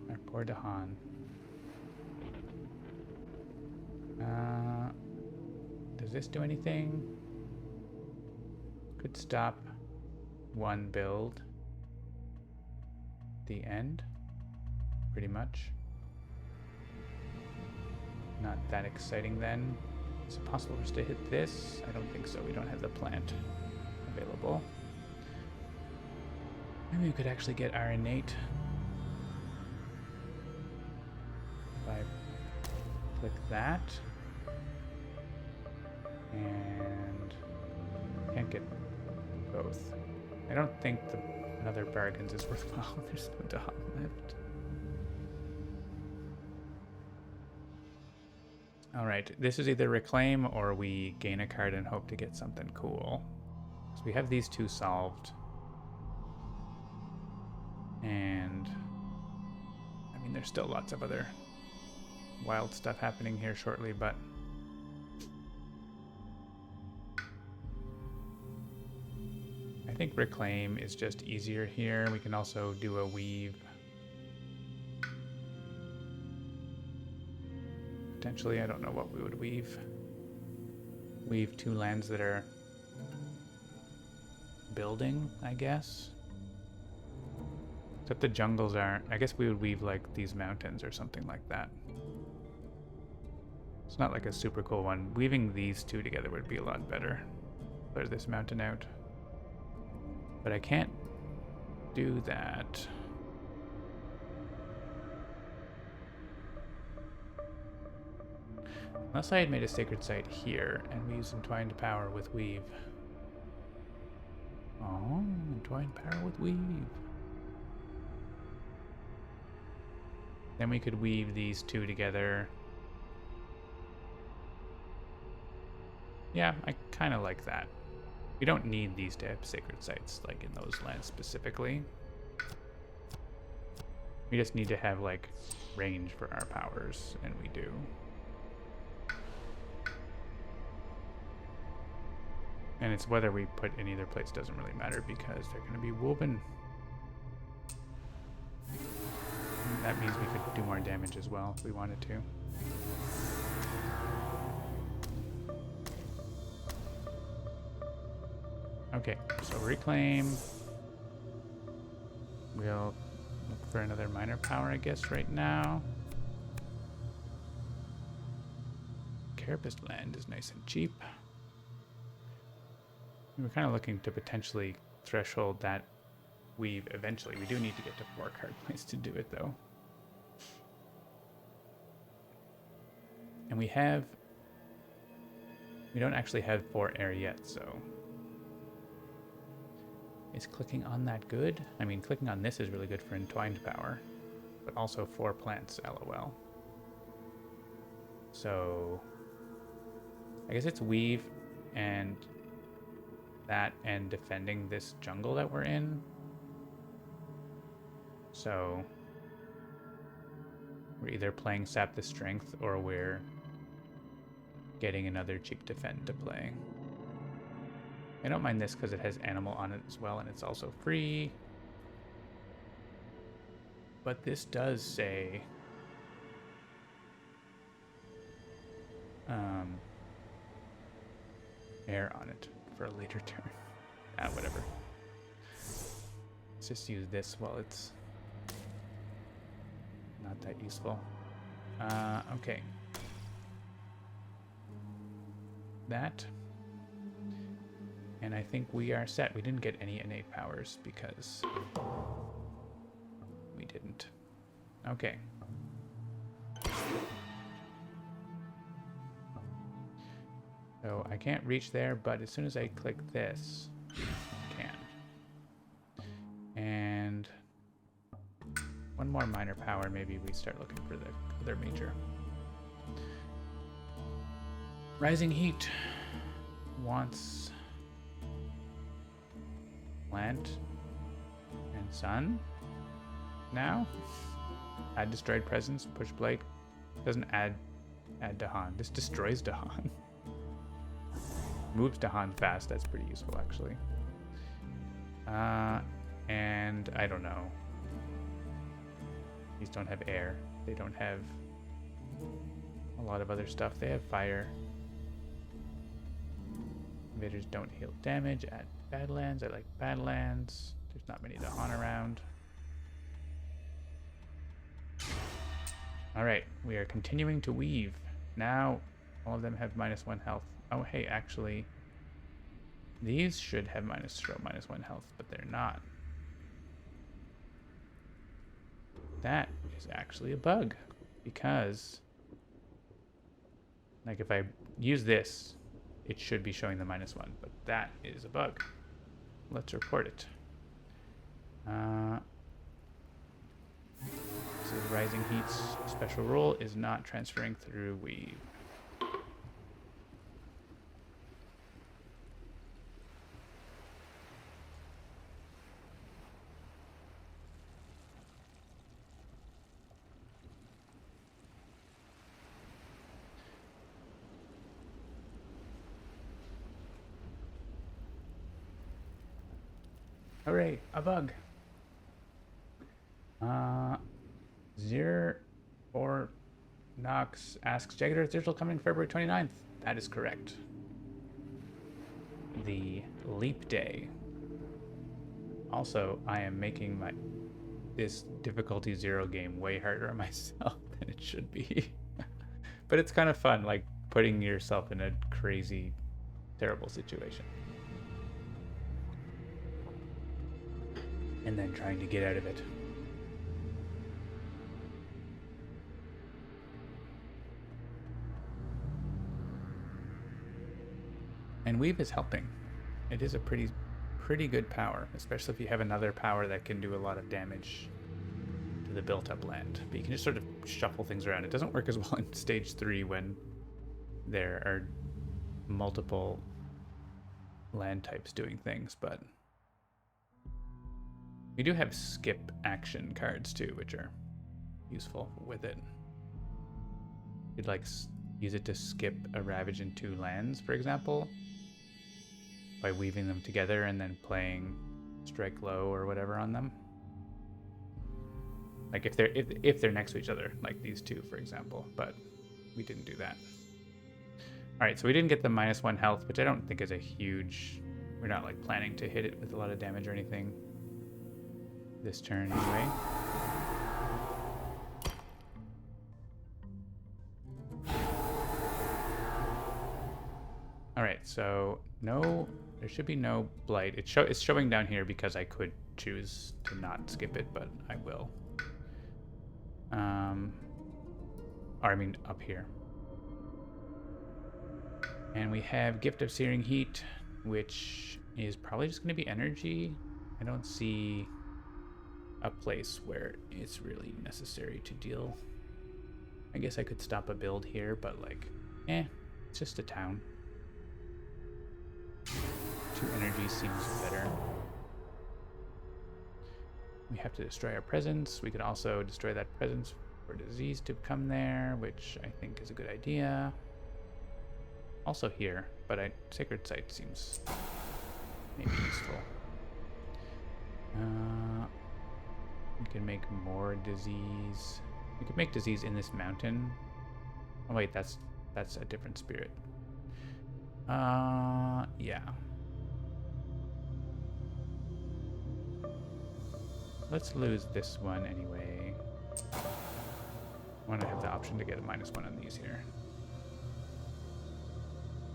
S1: Our poor Dahan. Does this do anything? Could stop 1 build. The end. Pretty much. Not that exciting then. Is it possible for us to hit this? I don't think so. We don't have the plant available. Maybe we could actually get our innate. If I click that. And can't get both. I don't think another bargains is worthwhile. There's no Dahan left. Alright, this is either reclaim or we gain a card and hope to get something cool. So we have these 2 solved. And I mean, there's still lots of other wild stuff happening here shortly, but I think reclaim is just easier here. We can also do a weave. Potentially, I don't know what we would weave. weave 2 lands that are building, I guess. Except the jungles aren't. I guess we would weave like these mountains or something like that. It's not like a super cool one. Weaving these 2 together would be a lot better. Clear this mountain out. But I can't do that. Unless I had made a sacred site here and we used entwined power with weave. Oh, entwined power with weave. Then we could weave these 2 together. Yeah, I kind of like that. We don't need these to have sacred sites, like in those lands specifically. We just need to have, like, range for our powers, and we do. And it's whether we put in either place doesn't really matter because they're going to be woven. And that means we could do more damage as well if we wanted to. Okay, so reclaim. We'll look for another minor power, I guess, right now. Carapace land is nice and cheap. We're kind of looking to potentially threshold that weave eventually. We do need to get to 4 card plays to do it, though. And we don't actually have 4 air yet, so... Is clicking on that good? I mean, clicking on this is really good for entwined power, but also 4 plants, lol. So... I guess it's weave and... that and defending this jungle that we're in. So we're either playing Sap the Strength or we're getting another cheap defend to play. I don't mind this because it has animal on it as well and it's also free. But this does say air on it for a later turn. Whatever. Let's just use this while it's not that useful. Okay. That. And I think we are set. We didn't get any innate powers because we didn't. Okay. So I can't reach there, but as soon as I click this, I can. And one more minor power, maybe we start looking for the other major. Rising Heat wants plant and sun now. Add destroyed presence, push Blake. Doesn't add Dahan. This destroys Dahan. Moves Dahan fast. That's pretty useful, actually. And I don't know. These don't have air. They don't have a lot of other stuff. They have fire. Invaders don't heal damage at Badlands. I like Badlands. There's not many Dahan around. Alright, we are continuing to weave. Now, all of them have -1 health. Oh, hey, actually, these should have -1 health, but they're not. That is actually a bug, because, like, if I use this, it should be showing the -1, but that is a bug. Let's report it. So the Rising Heat's special rule is not transferring through weave. Hooray, a bug. Zir or Nox asks, Jagged Earth Digital coming February 29th. That is correct. the leap day. Also, I am making this difficulty 0 game way harder on myself than it should be. But it's kind of fun, like putting yourself in a crazy, terrible situation. And then trying to get out of it. And Weave is helping. It is a pretty good power, especially if you have another power that can do a lot of damage to the built-up land. But you can just sort of shuffle things around. It doesn't work as well in stage 3 when there are multiple land types doing things, but we do have skip action cards too, which are useful with it. You'd like use it to skip a ravage in 2 lands, for example, by weaving them together and then playing strike low or whatever on them. Like if they're next to each other, like these 2, for example, but we didn't do that. All right, so we didn't get the -1 health, which I don't think is a huge. We're not like planning to hit it with a lot of damage or anything this turn anyway. All right, so there should be no blight. It's showing down here because I could choose to not skip it, but I will. Or I mean up here. And we have Gift of Searing Heat, which is probably just going to be energy. I don't see a place where it's really necessary to deal. I guess I could stop a build here, but like, it's just a town. 2 energy seems better. We have to destroy our presence. We could also destroy that presence for disease to come there, which I think is a good idea. Also here, but Sacred Site seems maybe useful. We can make more disease. We could make disease in this mountain. Oh wait, that's a different spirit. Yeah. Let's lose this one anyway. I want to have the option to get a -1 on these here.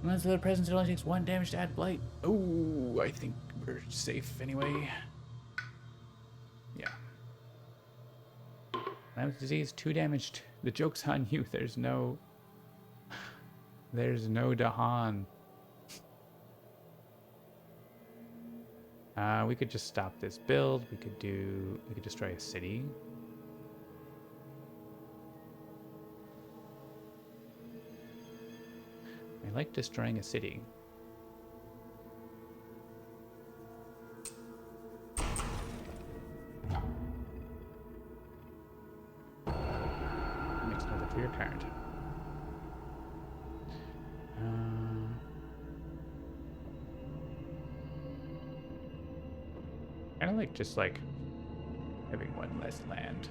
S1: Unless the presence, it only takes 1 damage to add blight. Oh, I think we're safe anyway. Yeah. That was disease, 2 damage. The joke's on you. There's no Dahan. We could just stop this build. We could destroy a city. I like destroying a city. Makes another fear card. Kind of like just like having 1 less land.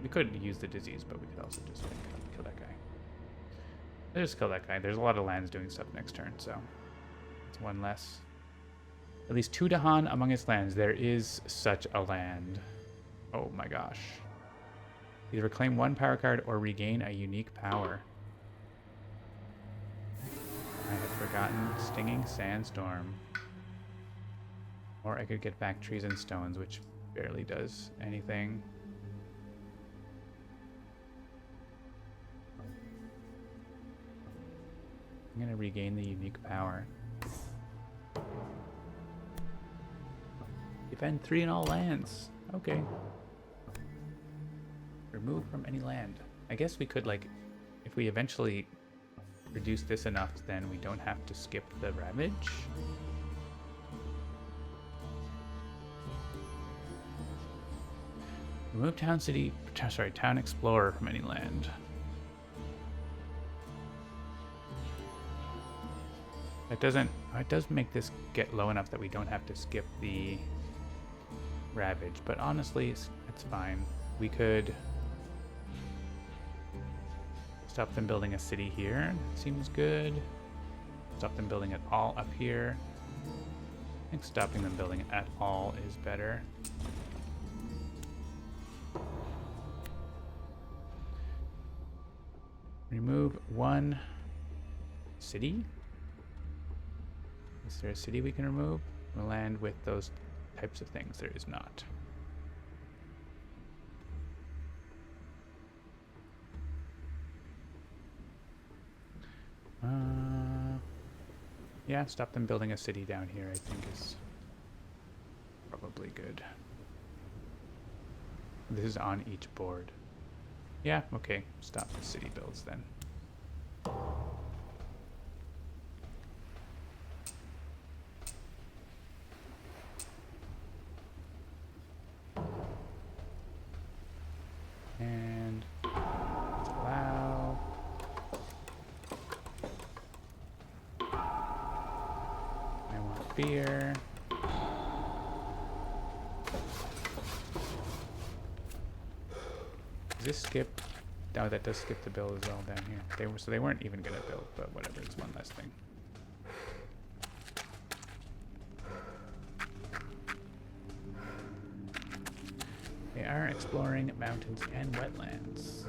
S1: We could use the disease, but we could also just like kill that guy. Let's just kill that guy. There's a lot of lands doing stuff next turn, so it's 1 less. At least 2 Dahan among its lands. There is such a land. Oh my gosh. Either reclaim 1 power card or regain a unique power. I had forgotten Stinging Sandstorm. Or I could get back Trees and Stones, which barely does anything. I'm gonna regain the unique power. Defend 3 in all lands. Okay. Remove from any land. I guess we could, like, if we eventually reduce this enough, then we don't have to skip the Ravage. Remove Town Explorer from any land. It does make this get low enough that we don't have to skip the Ravage, but honestly, it's fine. We could stop them building a city here. Seems good. Stop them building it all up here. I think stopping them building at all is better. Remove one city? Is there a city we can remove? We'll land with those types of things. There is not. Yeah, stop them building a city down here, I think is probably good. This is on each board. Yeah, okay. Stop the city builds then. And allow. I want beer. Does this skip? Oh, that does skip the build as well down here. They weren't even gonna build, but whatever. It's one less thing. They are exploring mountains and wetlands.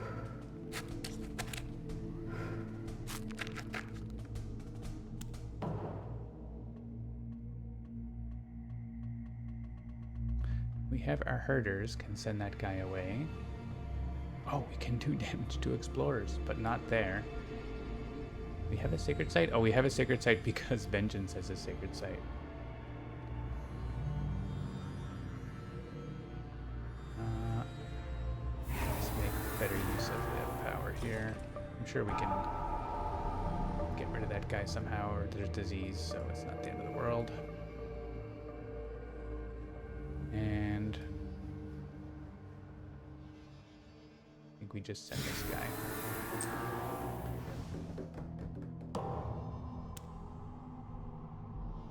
S1: We have our herders. Can send that guy away. Oh, we can do damage to explorers, but not there. We have a sacred site? Oh, we have a sacred site because Vengeance has a sacred site. Let's make better use of the power here. I'm sure we can get rid of that guy somehow, or there's disease, so it's not the end of the world. And we just send this guy.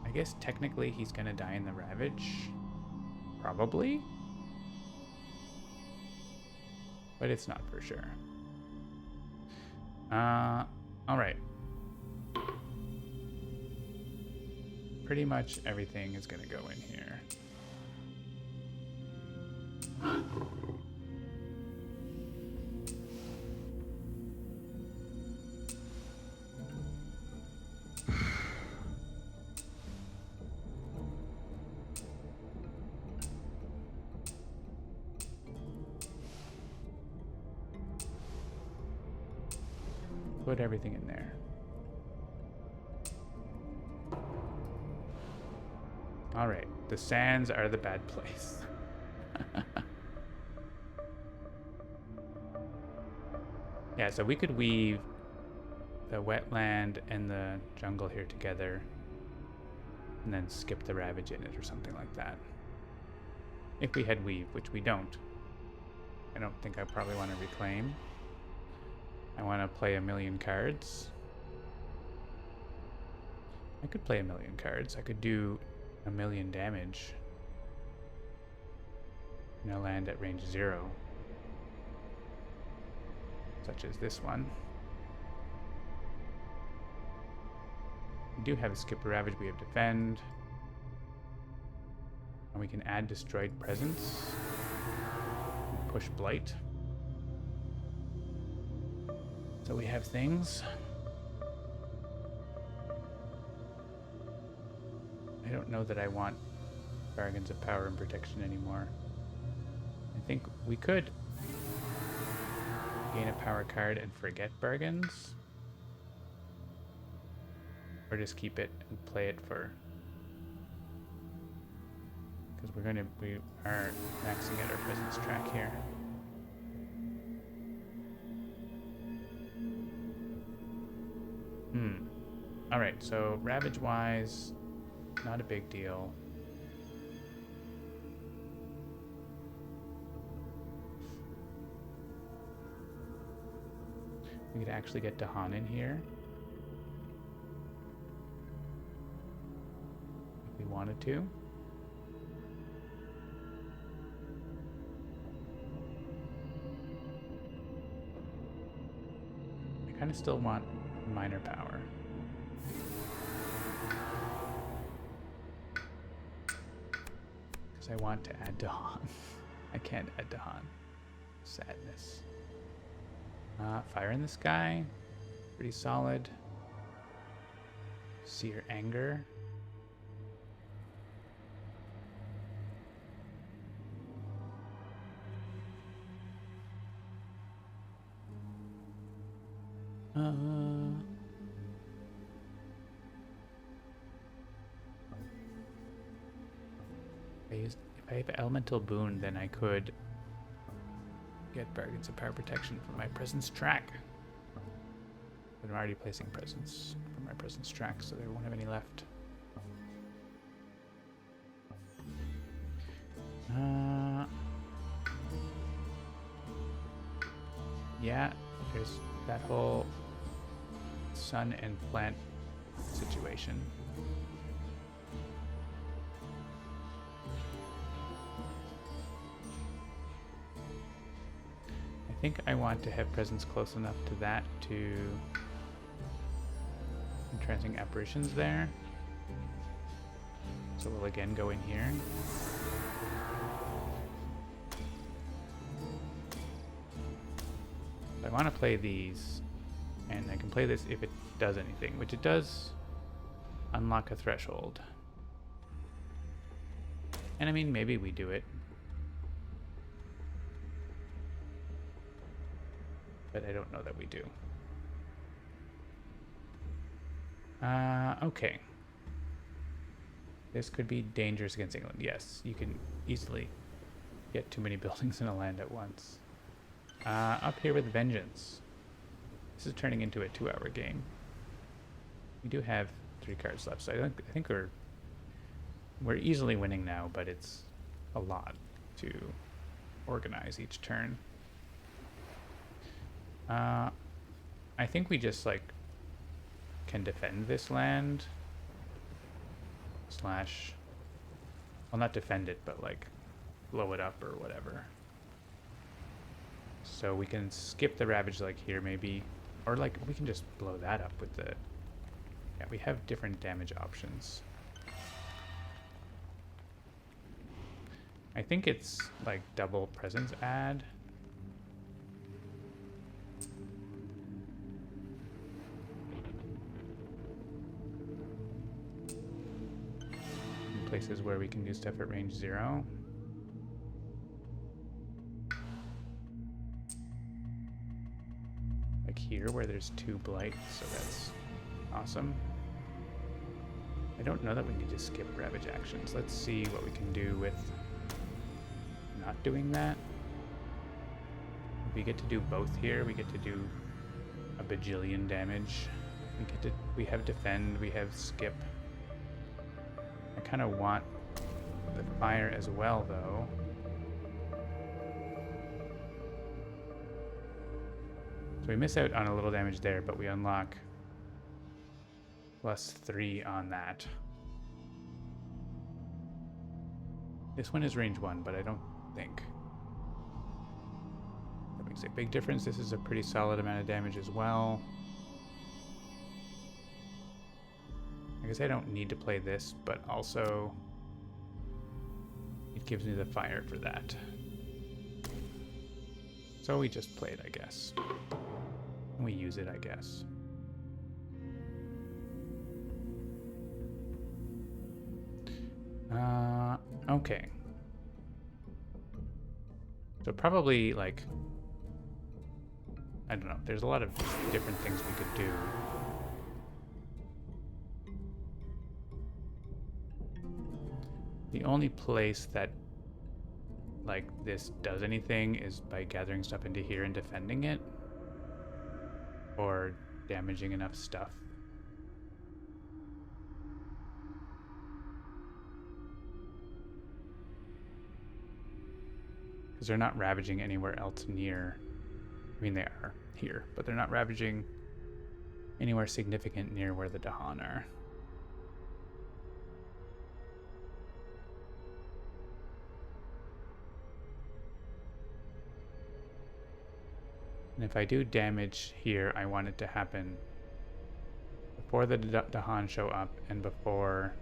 S1: I guess technically he's gonna die in the Ravage. Probably. But it's not for sure. Alright. Pretty much everything is gonna go in here. Put everything in there. All right, the sands are the bad place. Yeah, so we could weave the wetland and the jungle here together and then skip the Ravage in it or something like that. If we had weave, which we don't. I don't think I probably want to reclaim. I want to play 1,000,000 cards. I could play 1,000,000 cards. I could do 1,000,000 damage. And I'll land at range 0. Such as this one. We do have a skip Ravage, we have defend. And we can add destroyed presence. And push blight. So we have things. I don't know that I want bargains of power and protection anymore. I think we could gain a power card and forget bargains. Or just keep it and play it for... Because we are maxing out our presence track here. Alright, so Ravage-wise, not a big deal. We could actually get Dahan in here. If we wanted to. I kind of still want minor power. I want to add Dahan. I can't add Dahan. Sadness. Fire in the Sky. Pretty solid. Seer Anger. If I have Elemental Boon, then I could get Bargains of Power Protection from my Presence track. But I'm already placing Presence from my Presence track, so there won't have any left. Yeah, there's that whole sun and plant situation. I think I want to have presence close enough to that to entrancing apparitions there. So we'll again go in here. I want to play these, and I can play this if it does anything, which it does unlock a threshold. And I mean, maybe we do it. But I don't know that we do. Okay. This could be dangerous against England. Yes, you can easily get too many buildings in a land at once. Up here with Vengeance. This is turning into a 2-hour game. We do have 3 cards left, so I think we're easily winning now, but it's a lot to organize each turn. I think we just like can defend this land / well, not defend it, but like blow it up or whatever. So we can skip the Ravage like here maybe, or like we can just blow that up with the, yeah, we have different damage options. I think it's like double presence add. Places where we can do stuff at range 0. Like here where there's 2 blight, so that's awesome. I don't know that we need to skip Ravage actions. Let's see what we can do with not doing that. We get to do both here. We get to do a bajillion damage. We have defend, we have skip. I kind of want the fire as well, though. So we miss out on a little damage there, but we unlock +3 on that. This one is range 1, but I don't think that makes a big difference. This is a pretty solid amount of damage as well. I guess I don't need to play this, but also it gives me the fire for that. So we just play it, I guess. And we use it, I guess. Okay. So probably, like, I don't know. There's a lot of different things we could do. The only place that like this does anything is by gathering stuff into here and defending it, or damaging enough stuff. Because they're not ravaging anywhere else near. I mean, they are here, but they're not ravaging anywhere significant near where the Dahan are. And if I do damage here, I want it to happen before the Dahan show up and before...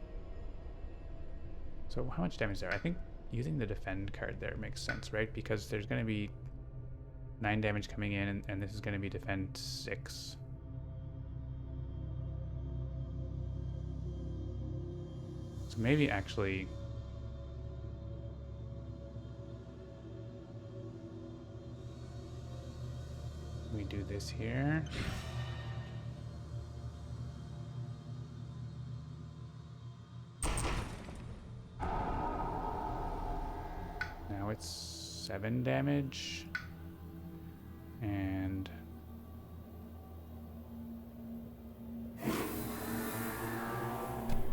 S1: So how much damage there? I think using the defend card there makes sense, right? Because there's going to be 9 damage coming in, and this is going to be defend 6. So maybe actually we do this here. Now it's 7 damage. And we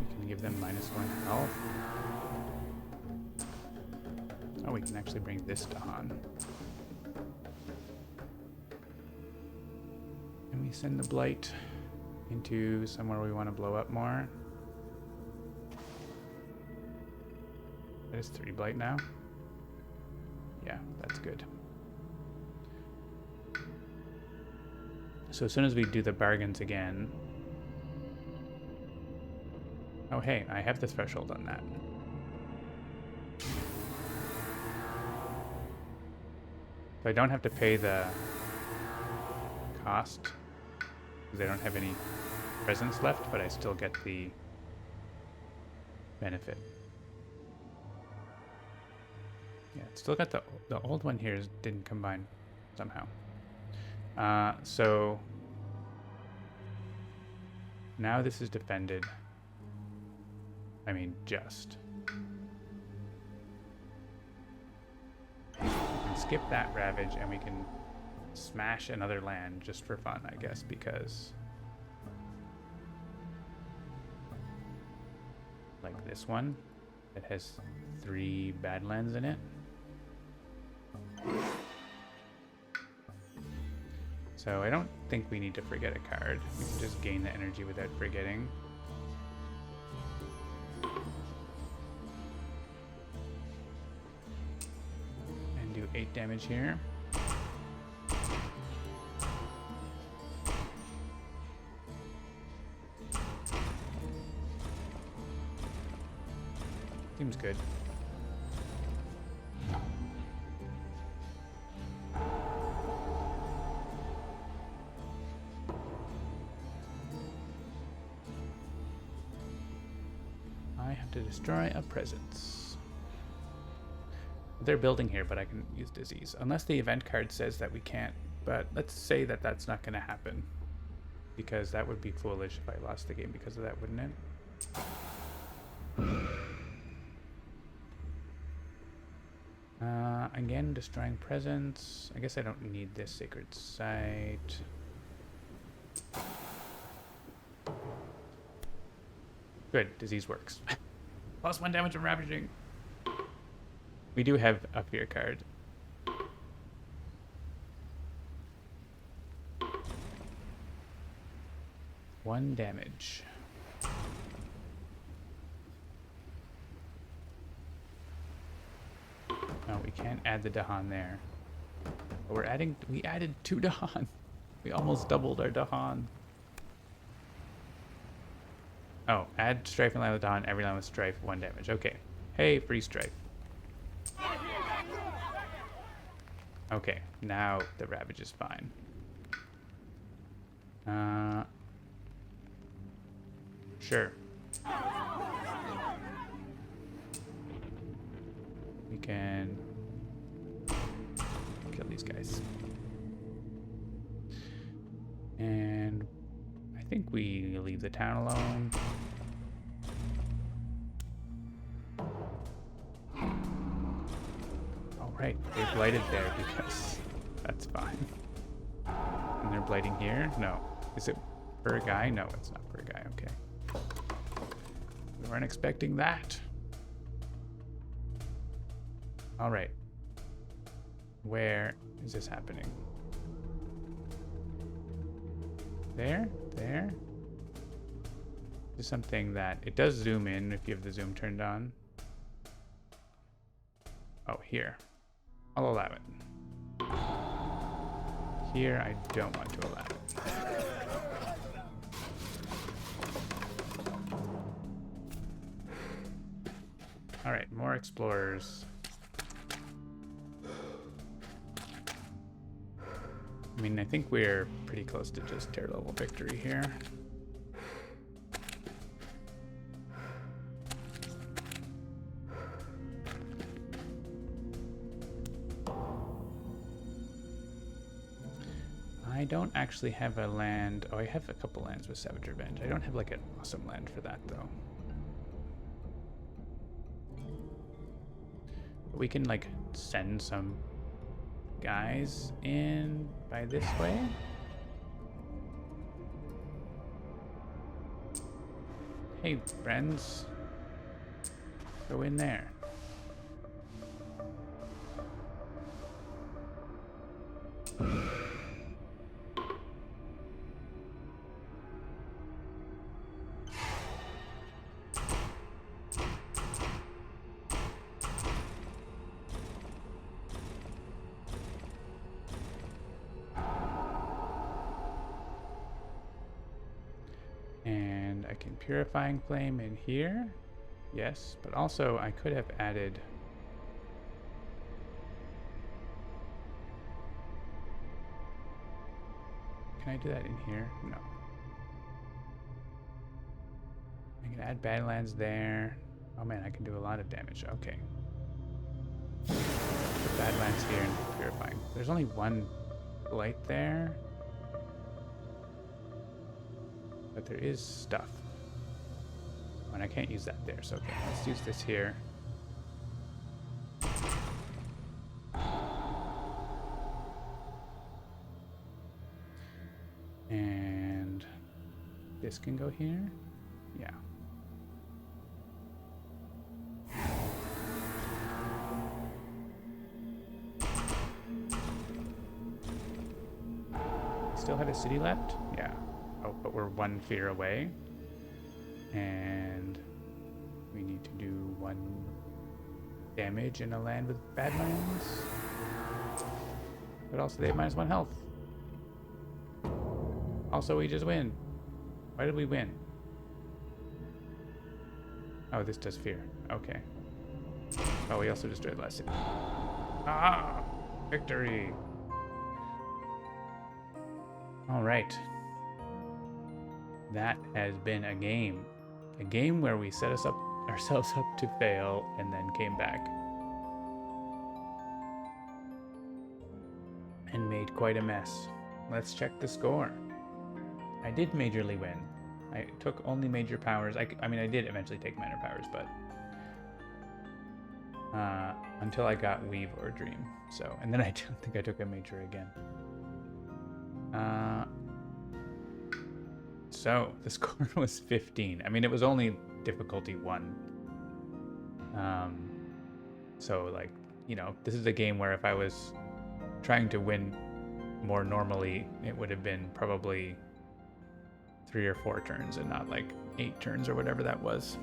S1: can give them -1 health. Oh, we can actually bring this to Han. And we send the Blight into somewhere we want to blow up more. That is 3 Blight now. Yeah, that's good. So as soon as we do the bargains again... Oh, hey, I have the threshold on that. So I don't have to pay the cost, because I don't have any presents left, but I still get the benefit. Yeah, it's still got the old one here didn't combine somehow. So now this is defended. I mean, just. We can skip that Ravage and we can smash another land just for fun, I guess, because like this one that has 3 Badlands in it. So I don't think we need to forget a card. We can just gain the energy without forgetting. And do 8 damage here. Seems good. To destroy a presence. They're building here, but I can use disease. Unless the event card says that we can't. But let's say that that's not going to happen. Because that would be foolish if I lost the game because of that, wouldn't it? Again, destroying presence. I guess I don't need this sacred site. Good, disease works. +1 damage from ravaging. We do have a fear card. One damage. No, we can't add the Dahan there. But we added 2 Dahan. We almost doubled our Dahan. Oh, add Strife and line with Dawn. Every line with Strife, 1 damage. Okay. Hey, free Strife. Okay, now the Ravage is fine. Sure. We can kill these guys. And I think we leave the town alone. All right, they blighted there because that's fine. And they're blighting here? No. Is it per guy? No, it's not per guy. Okay. We weren't expecting that. All right. Where is this happening? There? There? This is something that it does zoom in if you have the zoom turned on. Oh, here. I'll allow it. Here, I don't want to allow it. All right, more More explorers. I mean, I think we're pretty close to just tier level victory here. I don't actually have a land. Oh, I have a couple lands with Savage Revenge. I don't have like an awesome land for that though. But we can like send some guys in by this way. Hey friends, go in there. And I can Purifying Flame in here. Yes, but also I could have added... Can I do that in here? No. I can add Badlands there. Oh man, I can do a lot of damage. Okay. Put Badlands here and Purifying. There's only one Blight there. But there is stuff. And I can't use that there, so okay, let's use this here. And this can go here? Yeah. Still had a city left? Yeah. Oh, but we're one fear away. And we need to do 1 damage in a land with Badlands. But also they have -1 health. Also, we just win. Why did we win? Oh, this does fear. Okay. Oh, we also destroyed last city. Ah! Victory! Alright. That has been a game. A game where we set ourselves up to fail and then came back. And made quite a mess. Let's check the score. I did majorly win. I took only major powers. I mean, I did eventually take minor powers, but... until I got Weave or Dream. So, and then I don't think I took a major again. So, the score was 15. I mean, it was only difficulty 1. So, like, you know, this is a game where if I was trying to win more normally, it would have been probably 3 or 4 turns and not like 8 turns or whatever that was.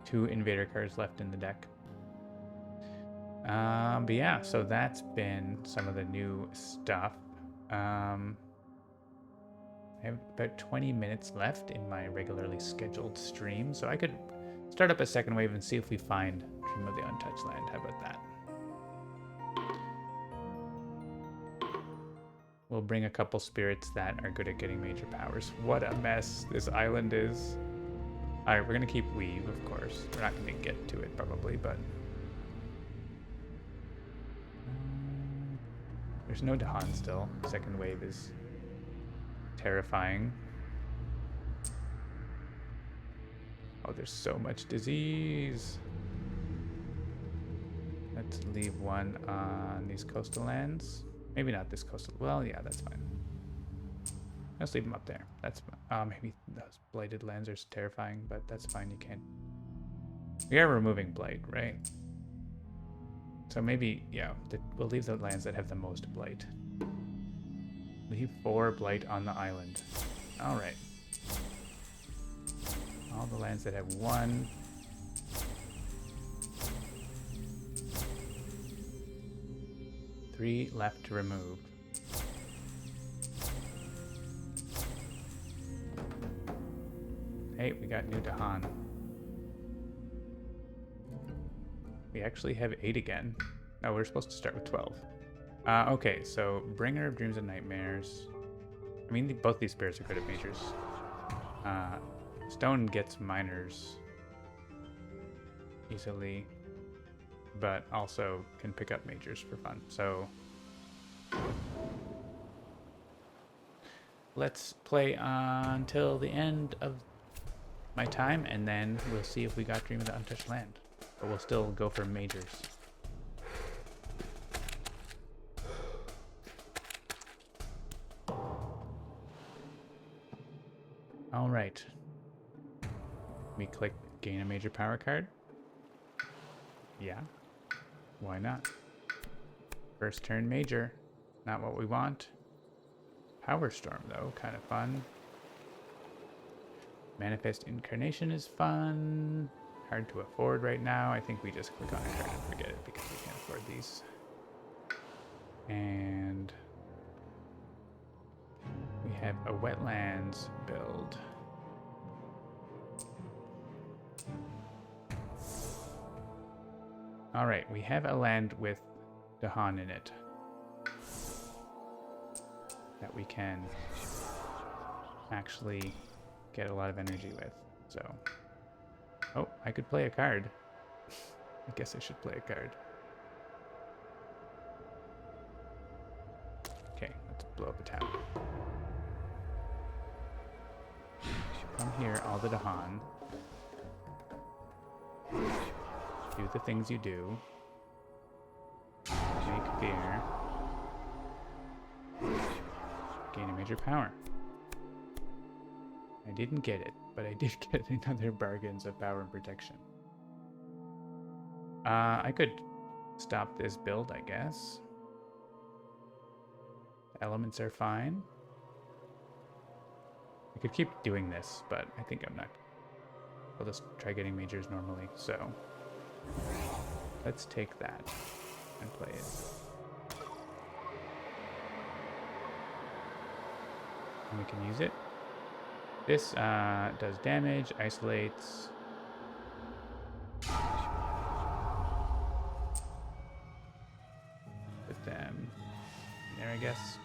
S1: 2 invader cards left in the deck. But yeah, so that's been some of the new stuff. I have about 20 minutes left in my regularly scheduled stream, so I could start up a second wave and see if we find Dream of the Untouched Land. How about that? We'll bring a couple spirits that are good at getting major powers. What a mess this island is. Alright, we're gonna keep Weave, of course. We're not gonna get to it probably, but... there's no Dahan still. Second wave is terrifying. Oh, there's so much disease. Let's leave one on these coastal lands. Maybe not this coastal. Well, yeah, that's fine. Let's leave them up there. That's maybe those blighted lands are terrifying, but that's fine. You can't. We are removing blight, right? So maybe, yeah, we'll leave the lands that have the most blight. Leave 4 blight on the island. All right. All the lands that have 1. Three left to remove. Hey, we got new Dahan. We actually have 8 again. No, we're supposed to start with 12. Okay, so Bringer of Dreams and Nightmares. I mean, both these spirits are good at majors. Stone gets minors easily, but also can pick up majors for fun. So let's play until the end of my time, and then we'll see if we got Dream of the Untouched Land. But we'll still go for majors. All right. We click gain a major power card. Yeah. Why not? First turn major. Not what we want. Power Storm, though. Kind of fun. Manifest Incarnation is fun. Hard to afford right now. I think we just click on a card and forget it because we can't afford these. And we have a Wetlands build. Alright, we have a land with Dahan in it that we can actually get a lot of energy with. So, oh, I could play a card. I guess I should play a card. Okay, let's blow up a town. Come here, all the Dahan. Do the things you do. Make fear. Gain a major power. I didn't get it, but I did get another bargains of power and protection. I could stop this build, I guess. The elements are fine. I could keep doing this, but I think I'm not. I'll just try getting majors normally, so let's take that and play it. And we can use it. This does damage, isolates. Put them there, I guess.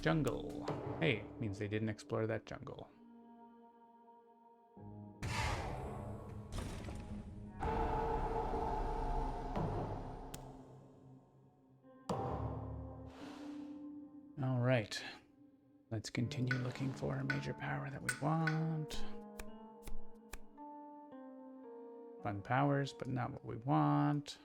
S1: Jungle. Hey, means they didn't explore that jungle. All right. Let's continue looking for a major power that we want. Fun powers, but not what we want.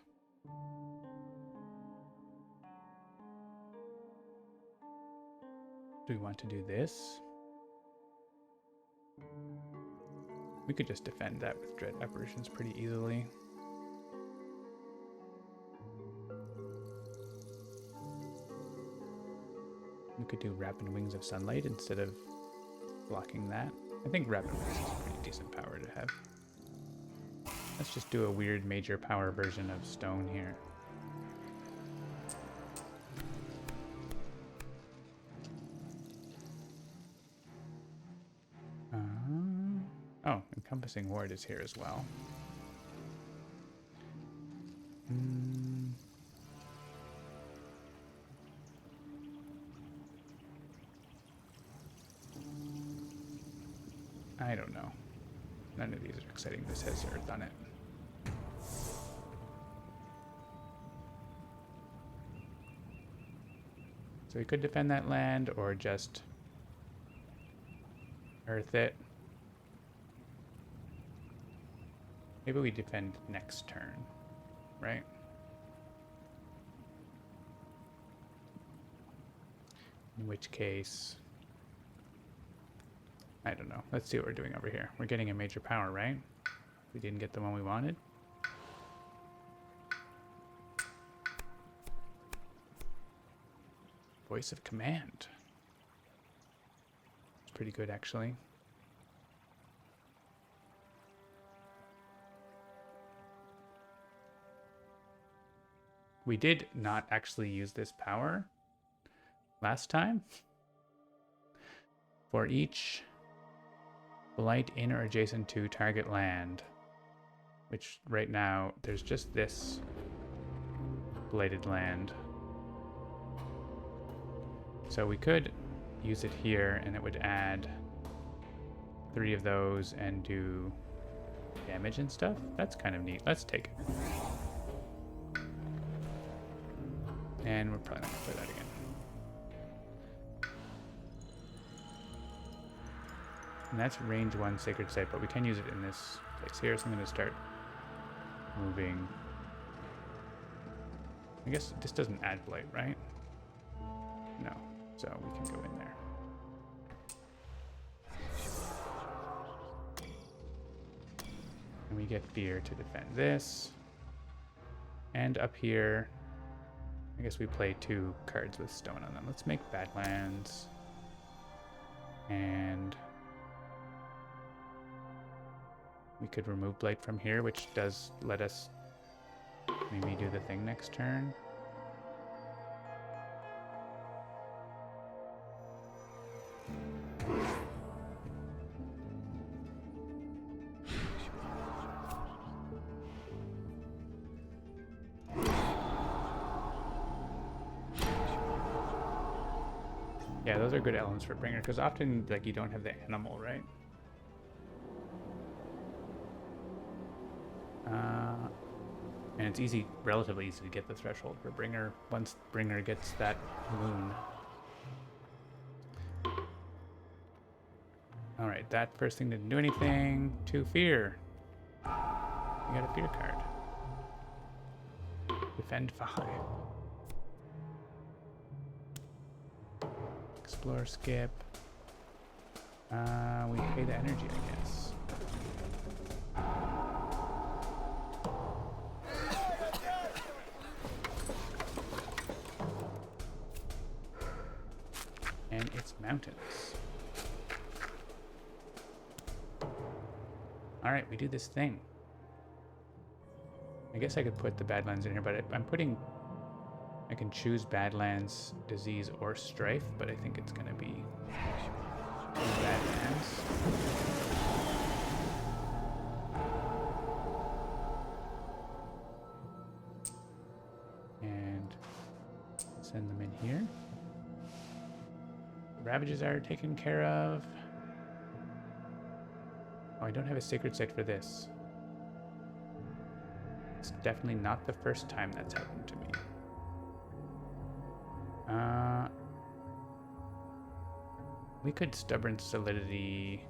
S1: Do we want to do this? We could just defend that with Dread Apparitions pretty easily. We could do Rapid Wings of Sunlight instead of blocking that. I think Rapid Wings is a pretty decent power to have. Let's just do a weird major power version of Stone here. Oh, Encompassing Ward is here as well. I don't know. None of these are exciting. This has Earth on it. So we could defend that land or just Earth it. Maybe we defend next turn, right? In which case, I don't know. Let's see what we're doing over here. We're getting a major power, right? We didn't get the one we wanted. Voice of Command. It's pretty good, actually. We did not actually use this power last time. For each blight in or adjacent to target land, which right now there's just this blighted land. So we could use it here and it would add 3 of those and do damage and stuff. That's kind of neat. Let's take it. And we're probably not going to play that again. And that's range 1 sacred site, but we can use it in this place here. So I'm going to start moving. I guess this doesn't add blight, right? No. So we can go in there. And we get fear to defend this. And up here, I guess we play 2 cards with stone on them. Let's make Badlands. And we could remove blight from here, which does let us maybe do the thing next turn. Yeah, those are good elements for Bringer, because often like you don't have the animal, right? And it's easy, relatively easy to get the threshold for Bringer once Bringer gets that moon. Alright, that first thing didn't do anything. 2 fear. You got a fear card. Defend 5. Explore, skip. We pay the energy, I guess. And it's mountains. Alright, we do this thing. I guess I could put the Badlands in here, but I'm putting... I can choose Badlands, Disease, or Strife, but I think it's going to be Badlands. And send them in here. Ravages are taken care of. Oh, I don't have a sacred site for this. It's definitely not the first time that's happened to me. We could Stubborn Solidity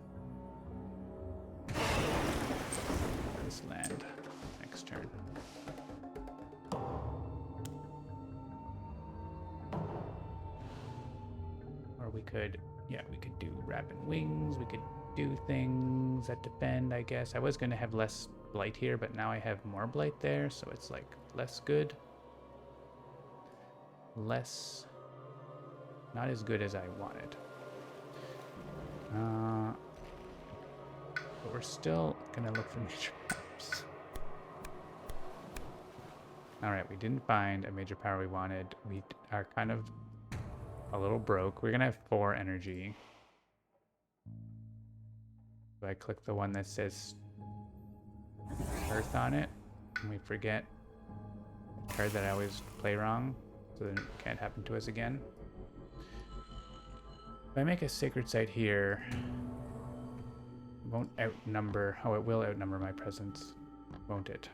S1: this land next turn. Or we could, yeah, we could do Rapid Wings. We could do things that defend, I guess. I was going to have less blight here, but now I have more blight there, so it's like less good. Less, not as good as I wanted. But we're still gonna look for major powers. Alright, we didn't find a major power we wanted. We are kind of a little broke. We're gonna have 4 energy. So I click the one that says Earth on it, and we forget the card that I always play wrong, so then it can't happen to us again. If I make a sacred site here, it won't outnumber... Oh, it will outnumber my presence, won't it?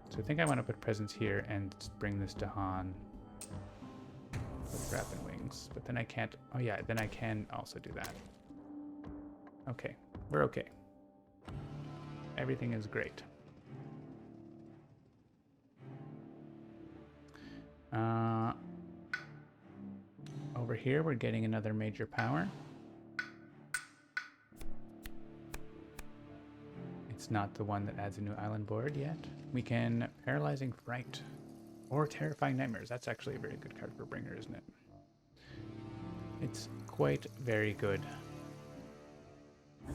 S1: So I think I want to put presence here and bring this to Han with Rapid Wings. But then I can't... Oh yeah, then I can also do that. Okay, we're okay. Everything is great. Over here, we're getting another major power. It's not the one that adds a new island board yet. We can Paralyzing Fright or Terrifying Nightmares. That's actually a very good card for Bringer, isn't it? It's quite very good. I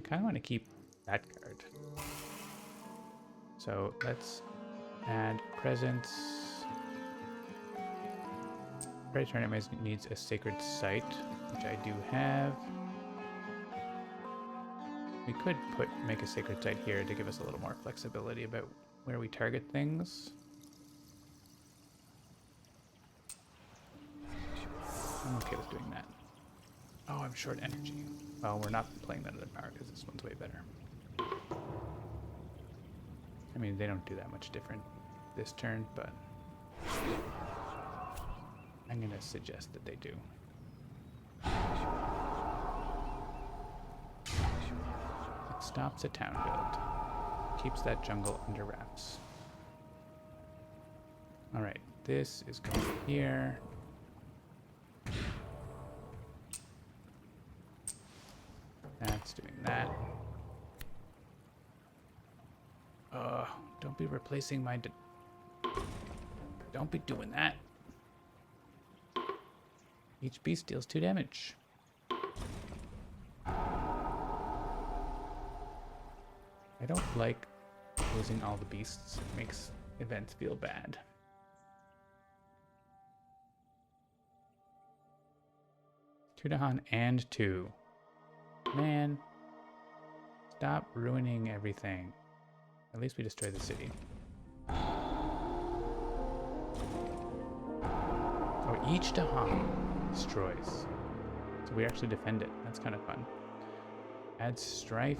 S1: kind of want to keep that card. So let's add presence. Every tournament needs a sacred site, which I do have. We could make a sacred site here to give us a little more flexibility about where we target things. I'm okay with doing that. Oh, I'm short energy. Well, we're not playing that other power because this one's way better. I mean, they don't do that much different this turn, but I'm going to suggest that they do. It stops a town build. Keeps that jungle under wraps. Alright, this is going here. That's doing that. Don't be replacing my... Don't be doing that. Each beast deals 2 damage. I don't like losing all the beasts. It makes events feel bad. Two Dahan and 2. Man, stop ruining everything. At least we destroy the city. Oh, each Dahan destroys. So we actually defend it. That's kind of fun. Add strife.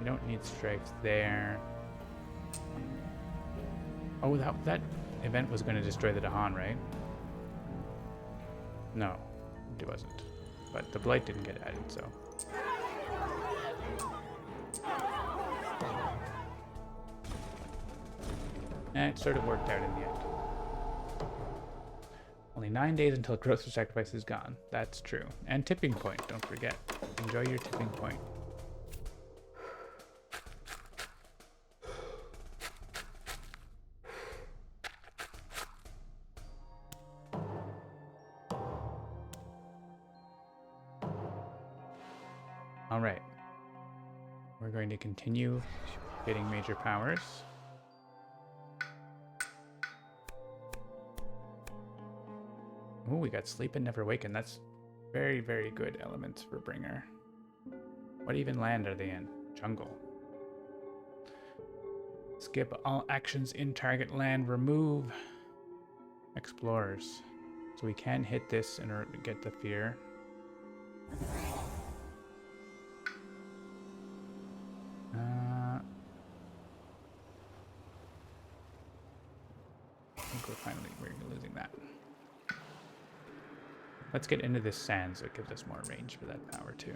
S1: We don't need strife there. Oh, that event was going to destroy the Dahan, right? No, it wasn't. But the blight didn't get added, so... it sort of worked out in the end. Only 9 days until growth of sacrifice is gone. That's true. And tipping point, don't forget. Enjoy your tipping point. All right. We're going to continue getting major powers. Ooh, we got Sleep and Never Waken. That's very, very good elements for Bringer. What even land are they in? Jungle. Skip all actions in target land. Remove Explorers. So we can hit this in order to get the fear. I think we're losing that. Let's get into this sand so it gives us more range for that power too.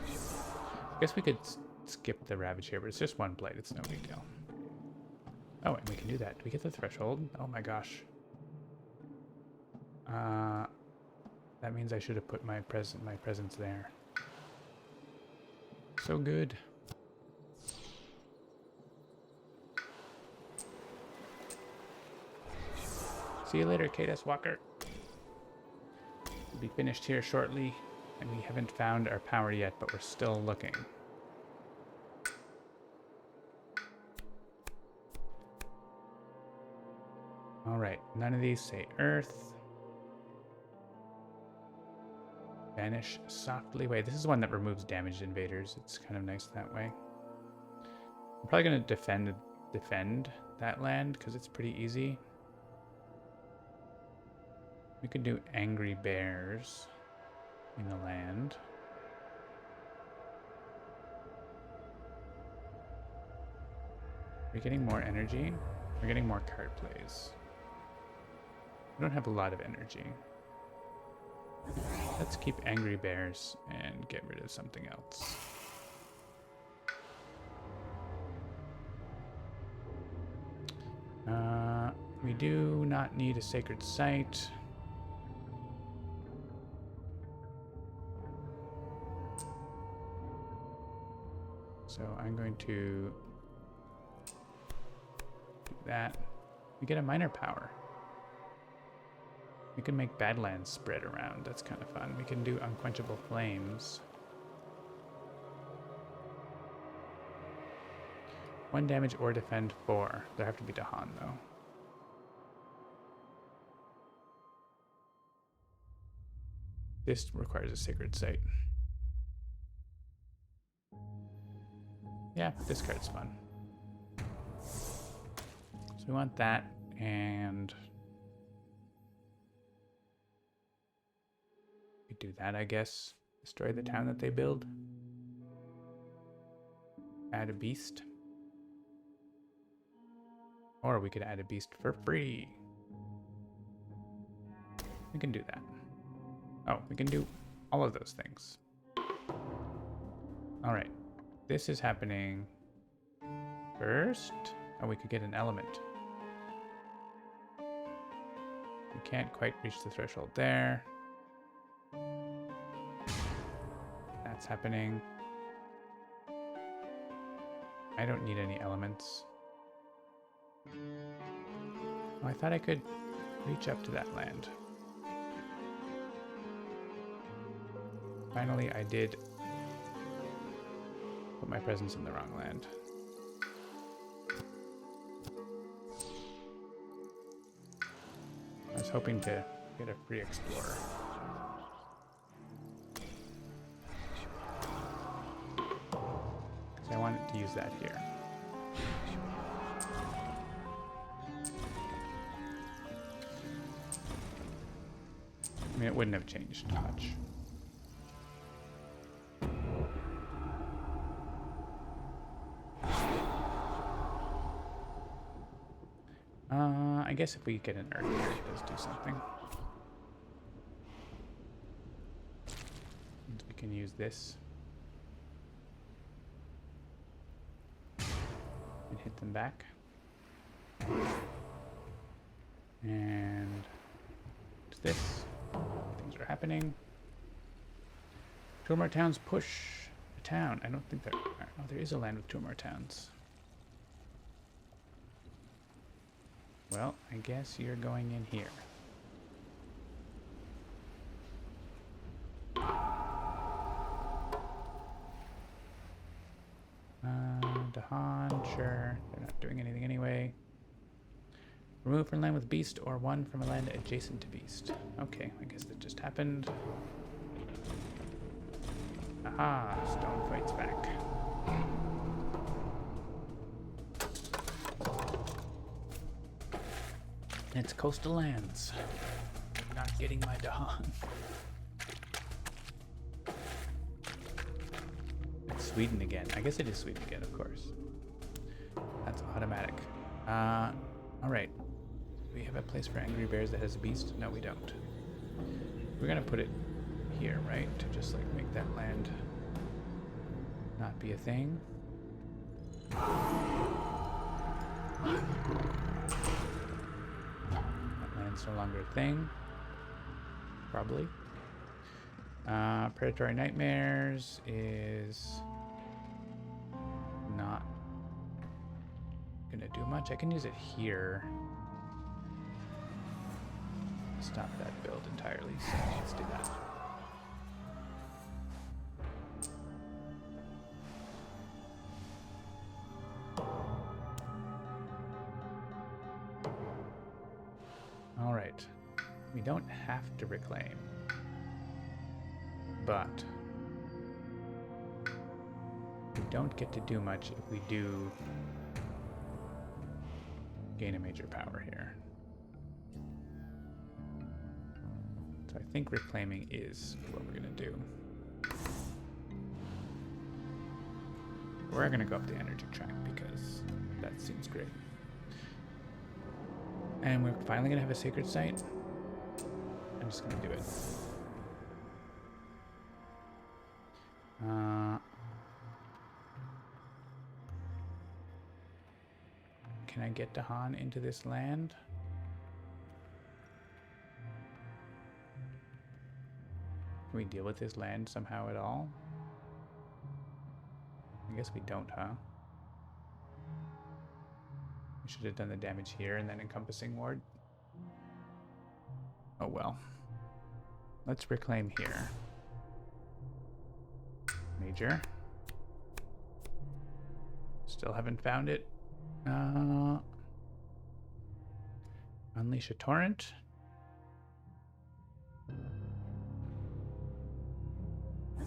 S1: I guess we could skip the Ravage here, but it's just one blade. It's no big deal. Oh, and we can do that. Do we get the threshold? Oh my gosh. That means I should have put my presence there. So good. See you later, Cadus Walker. We'll be finished here shortly, and we haven't found our power yet, but we're still looking. Alright, none of these say Earth. Vanish softly. Wait, this is one that removes damaged invaders. It's kind of nice that way. I'm probably going to defend that land, because it's pretty easy. We could do Angry Bears in the land. We're getting more energy. We're getting more card plays. We don't have a lot of energy. Let's keep Angry Bears and get rid of something else. We do not need a sacred site. So I'm going to do that. We get a minor power. We can make Badlands spread around. That's kind of fun. We can do Unquenchable Flames. 1 damage or defend 4. There have to be Dahan though. This requires a sacred site. Yeah, this card's fun. So we want that, and we do that, I guess. Destroy the town that they build. Add a beast. Or we could add a beast for free. We can do that. Oh, we can do all of those things. All right. This is happening first. Oh, we could get an element. We can't quite reach the threshold there. That's happening. I don't need any elements. Oh, I thought I could reach up to that land. Finally, I did put my presence in the wrong land. I was hoping to get a free explorer. So I wanted to use that here. I mean, it wouldn't have changed much. I guess if we get an earth here, it does do something. And we can use this. And hit them back. And it's this. Things are happening. 2 more towns push a town. I don't think there... Oh, there is a land with 2 more towns. Well, I guess you're going in here. Dahan, sure. They're not doing anything anyway. Remove from land with beast or 1 from a land adjacent to beast. Okay, I guess that just happened. Aha, stone fights back. It's coastal lands. I'm not getting my Dahan. It's Sweden again. I guess it is Sweden again, of course. That's automatic. Alright. Do we have a place for angry bears that has a beast? No, we don't. We're gonna put it here, right? To just like make that land not be a thing. It's no longer a thing. Probably. Predatory Nightmares is not gonna do much. I can use it here. Stop that build entirely, so let's do that. Alright. We don't have to reclaim. But we don't get to do much if we do gain a major power here. So I think reclaiming is what we're going to do. We're going to go up the energy track because that seems great. And we're finally going to have a sacred site. I'm just going to do it. Can I get Dahan into this land? Can we deal with this land somehow at all? I guess we don't, huh? We should have done the damage here and then encompassing ward. Oh well. Let's reclaim here. Major. Still haven't found it. Unleash a torrent.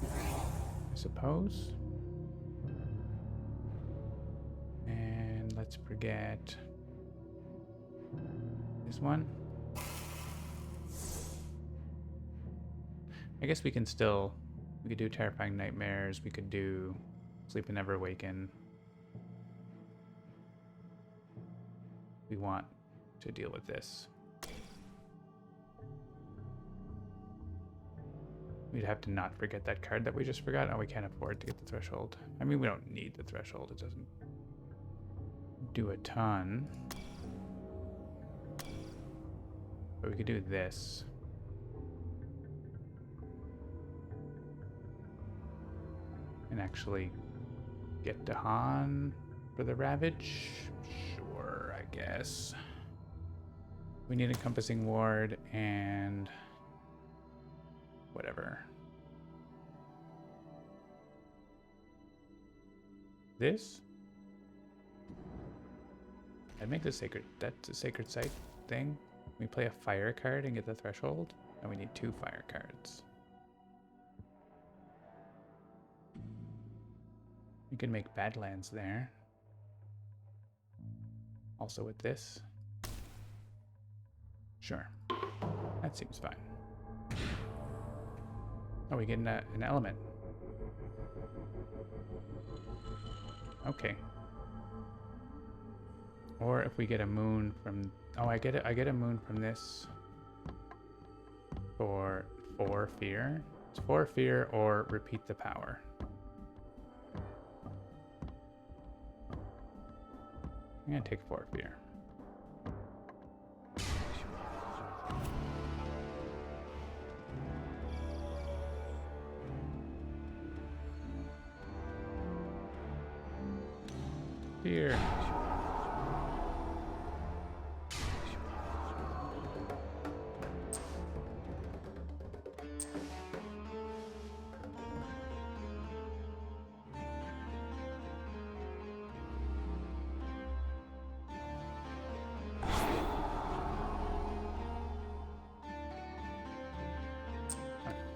S1: I suppose. And let's forget this one. I guess we could do Terrifying Nightmares, we could do Sleep and Never Awaken. We want to deal with this. We'd have to not forget that card that we just forgot. Oh, we can't afford to get the threshold. I mean, we don't need the threshold. It doesn't do a ton. But we could do this. And actually get Dahan for the Ravage. Sure, I guess. We need Encompassing Ward and whatever. This? I'd make that's a sacred site thing. We play a fire card and get the threshold, and we need 2 fire cards. You can make Badlands there. Also with this. Sure. That seems fine. Oh, we get an element. Okay. Or if we get a moon from... Oh, I get a moon from this. For 4 fear. It's 4 fear or repeat the power. I'm gonna take 4 fear. Fear.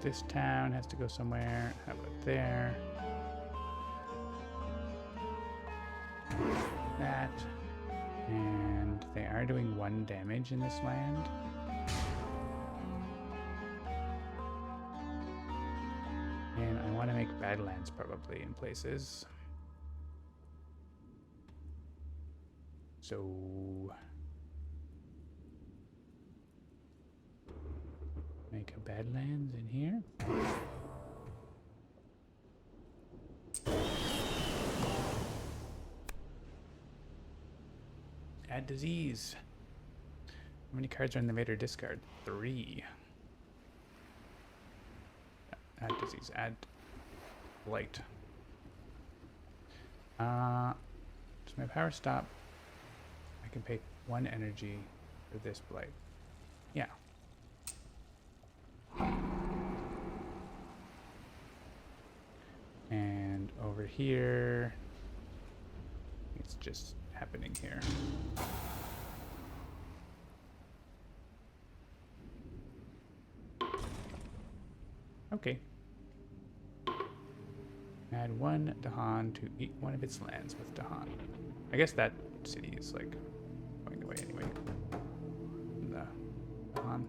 S1: This town has to go somewhere. How about there? That. And they are doing 1 damage in this land. And I want to make Badlands probably in places. So... make a Badlands in here. Add disease. How many cards are in the Vader discard? 3. Add disease. Add blight. Does my power stop? I can pay 1 energy for this blight. Yeah. And over here, it's just happening here. Okay. Add 1 Dahan to each one of its lands with Dahan. I guess that city is like going away anyway. The Dahan.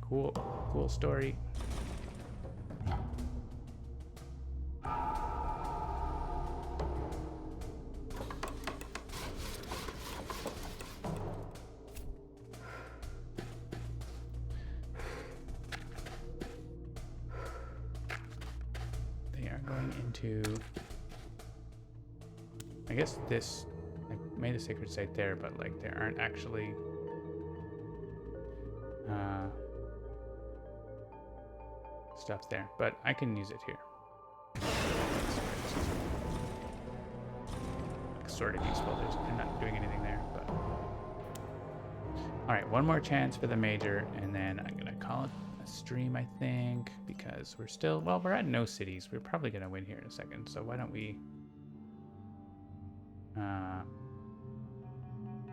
S1: Cool story. They are going into... I guess this... I made a sacred site there, but like there aren't actually... stuff there, but I can use it here. Like, sort of useful. I'm not doing anything there, but all right, 1 more chance for the major, and then I'm gonna call it a stream, I think, because we're still, well, we're at no cities. We're probably going to win here in a second. So why don't we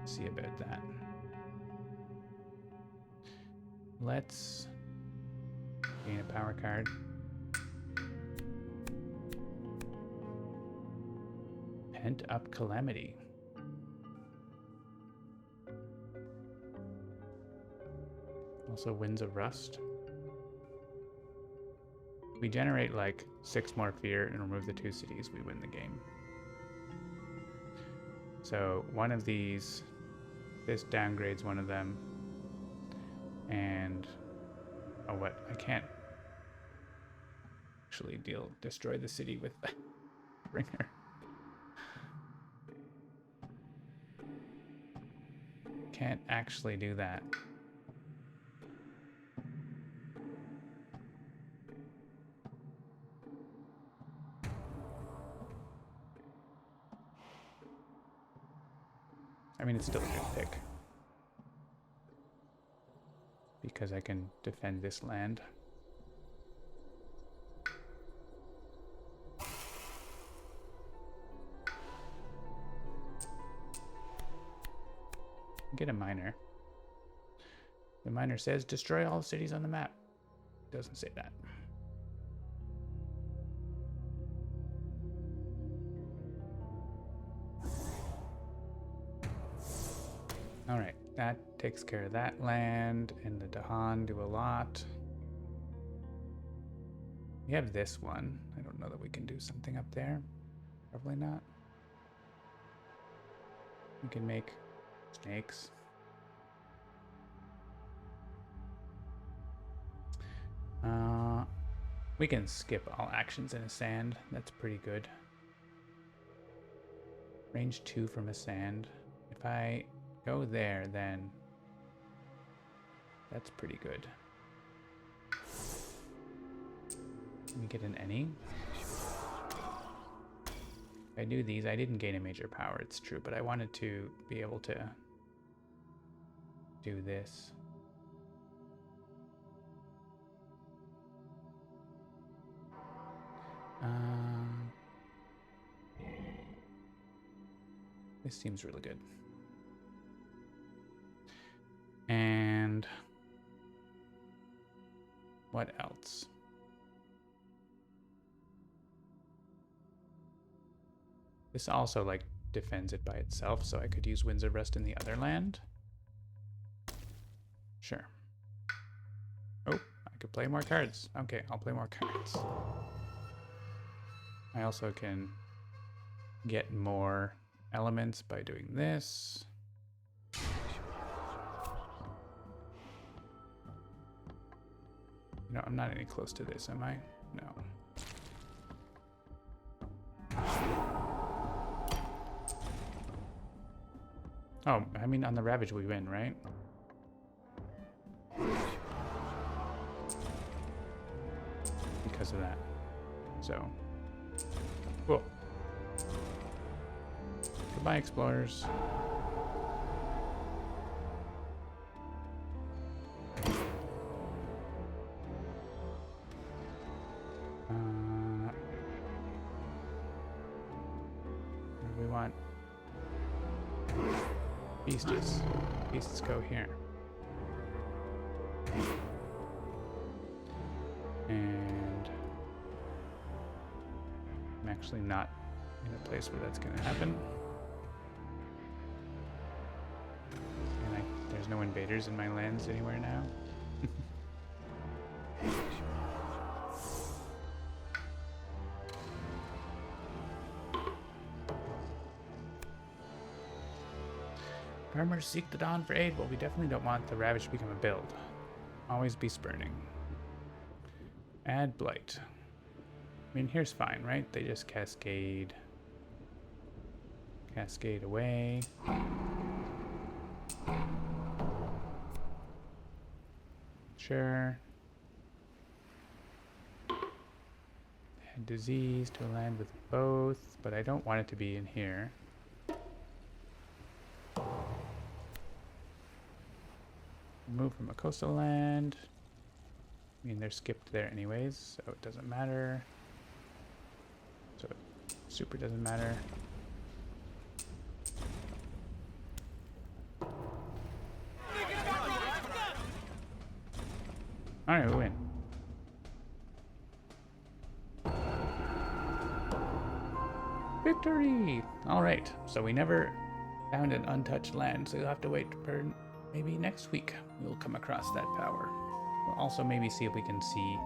S1: see about that. Let's gain a power card. Pent up calamity. Also Winds of Rust. We generate like 6 more fear and remove the 2 cities, we win the game. So one of these, this downgrades one of them. And oh, what? I can't actually destroy the city with the bringer. Can't actually do that. I mean, it's still a good pick. Because I can defend this land. Get a miner. The miner says, destroy all cities on the map. Doesn't say that. Alright, that takes care of that land, and the Dahan do a lot. We have this one. I don't know that we can do something up there. Probably not. We can make snakes. We can skip all actions in a sand. That's pretty good. Range 2 from a sand. If I go there, then that's pretty good. Let me get an any. If I do these, I didn't gain a major power, it's true, but I wanted to be able to do this. This seems really good. And what else? This also like defends it by itself, so I could use Winds of Rust in the other land. Sure. Oh, I could play more cards. Okay, I'll play more cards. I also can get more elements by doing this. No, I'm not any close to this, am I? No. Oh, I mean, on the Ravage we win, right? Because of that. So, cool. Goodbye, explorers. We want beasties. Beasts go here. And I'm actually not in a place where that's going to happen. And there's no invaders in my lands anywhere now. Farmers seek the dawn for aid. Well, we definitely don't want the Ravage to become a build. Always be spurning. Add Blight. I mean, here's fine, right? They just cascade. Cascade away. Sure. Add disease to a land with both, but I don't want it to be in here. Move from a coastal land. I mean, they're skipped there anyways, so it doesn't matter. So super doesn't matter. Alright, we win. Victory! Alright, so we never found an untouched land, so you'll have to wait for maybe next week we'll come across that power. We'll also maybe see if we can see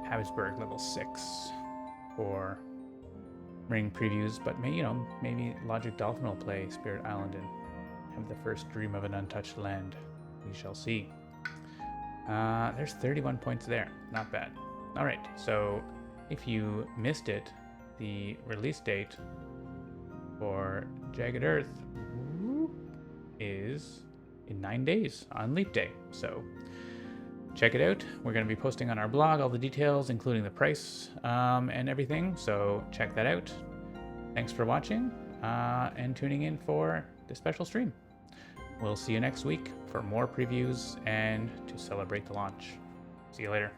S1: Habsburg level 6 for ring previews, but maybe, maybe Logic Dolphin will play Spirit Island and have the first dream of an untouched land. We shall see. There's 31 points there. Not bad. Alright, so if you missed it, the release date for Jagged Earth is in 9 days on Leap Day. So check it out. We're going to be posting on our blog all the details, including the price and everything. So check that out. Thanks for watching and tuning in for the special stream. We'll see you next week for more previews and to celebrate the launch. See you later.